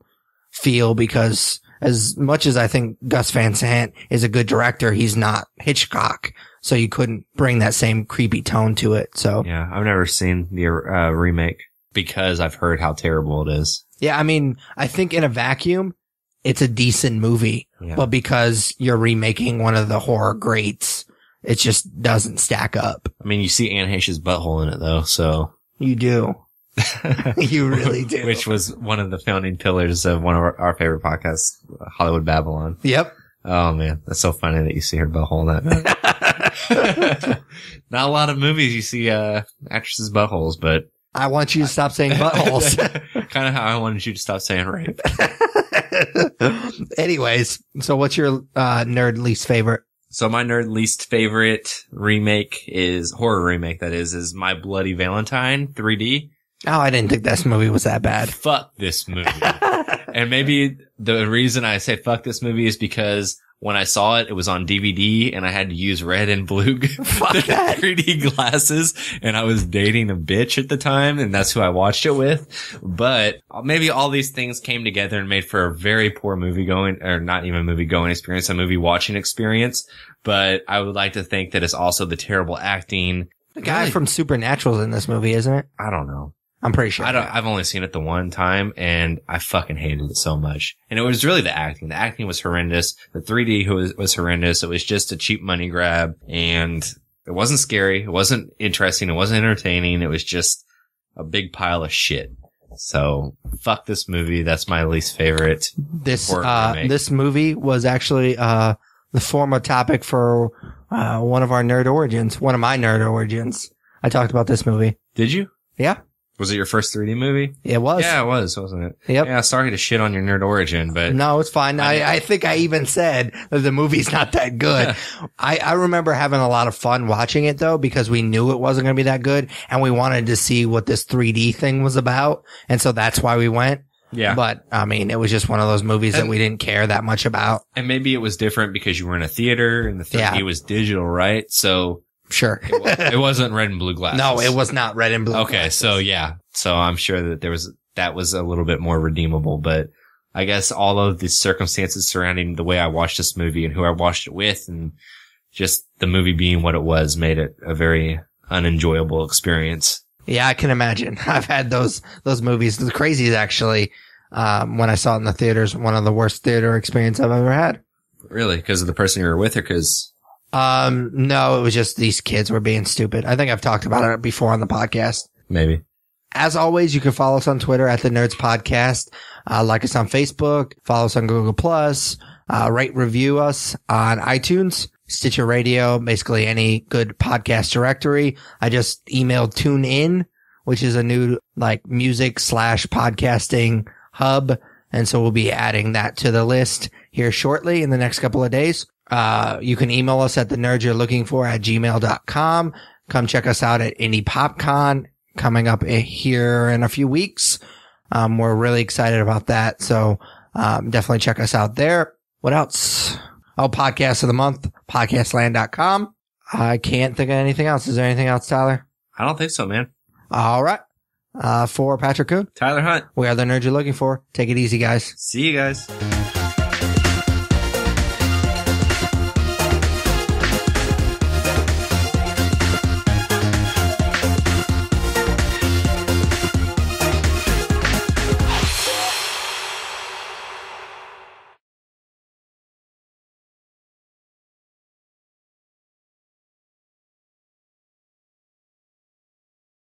feel because as much as I think Gus Van Sant is a good director, he's not Hitchcock. So you couldn't bring that same creepy tone to it. So yeah, I've never seen the remake because I've heard how terrible it is. Yeah, I mean, I think in a vacuum, it's a decent movie, but because you're remaking one of the horror greats, it just doesn't stack up. I mean, you see Anne Heche's butthole in it though, so. You do. You really do. Which was one of the founding pillars of one of our favorite podcasts, Hollywood Babylon. Yep. Oh man, that's so funny that you see her butthole in that. Not a lot of movies you see actresses' buttholes, but I want you to stop saying buttholes. Kind of how I wanted you to stop saying rape. Anyways, so what's your nerd least favorite? So my nerd least favorite remake is horror remake. That is My Bloody Valentine 3D. Oh, I didn't think this movie was that bad. Fuck this movie. And maybe the reason I say fuck this movie is because when I saw it, it was on DVD and I had to use red and blue 3D glasses and I was dating a bitch at the time and that's who I watched it with. But maybe all these things came together and made for a very poor movie going, or not even movie going experience, a movie watching experience. But I would like to think that it's also the terrible acting. The guy from Supernatural's in this movie, isn't it? I don't know. I'm pretty sure. I've only seen it the one time and I fucking hated it so much. And it was really the acting. The acting was horrendous. The 3D was horrendous. It was just a cheap money grab and it wasn't scary. It wasn't interesting. It wasn't entertaining. It was just a big pile of shit. So fuck this movie. That's my least favorite. This movie was actually, the former topic for, one of my nerd origins. I talked about this movie. Did you? Yeah. Was it your first 3D movie? It was. Yeah, it was, wasn't it? Yep. Yeah, sorry to shit on your nerd origin, but. No, it's fine. I think I even said that the movie's not that good. I remember having a lot of fun watching it though, because we knew it wasn't going to be that good and we wanted to see what this 3D thing was about. And so that's why we went. Yeah. But, I mean, it was just one of those movies that we didn't care that much about. And maybe it was different because you were in a theater and the 3D was digital, right? So. Sure. It wasn't red and blue glasses. No, it was not red and blue. Okay. Glasses. So yeah. So I'm sure that that was a little bit more redeemable, but I guess all of the circumstances surrounding the way I watched this movie and who I watched it with and just the movie being what it was made it a very unenjoyable experience. Yeah, I can imagine. I've had those movies. The Crazies actually, when I saw it in the theaters, one of the worst theater experience I've ever had. Really? Because of the person you were with or because? No, it was just these kids were being stupid. I think I've talked about it before on the podcast. Maybe. As always, you can follow us on Twitter at The Nerds Podcast. Like us on Facebook, follow us on Google Plus, rate, review us on iTunes, Stitcher Radio, basically any good podcast directory. I just emailed TuneIn, which is a new music/podcasting hub. And so we'll be adding that to the list here shortly in the next couple of days. You can email us at thenerdsyou'relooking@gmail.com. Come check us out at Indie PopCon coming up here in a few weeks. We're really excited about that. So, definitely check us out there. What else? Oh, podcast of the month, podcastland.com. I can't think of anything else. Is there anything else, Tyler? I don't think so, man. All right. For Patrick Kuhn, Tyler Hunt. we are the nerds you're looking for. Take it easy, guys. See you guys.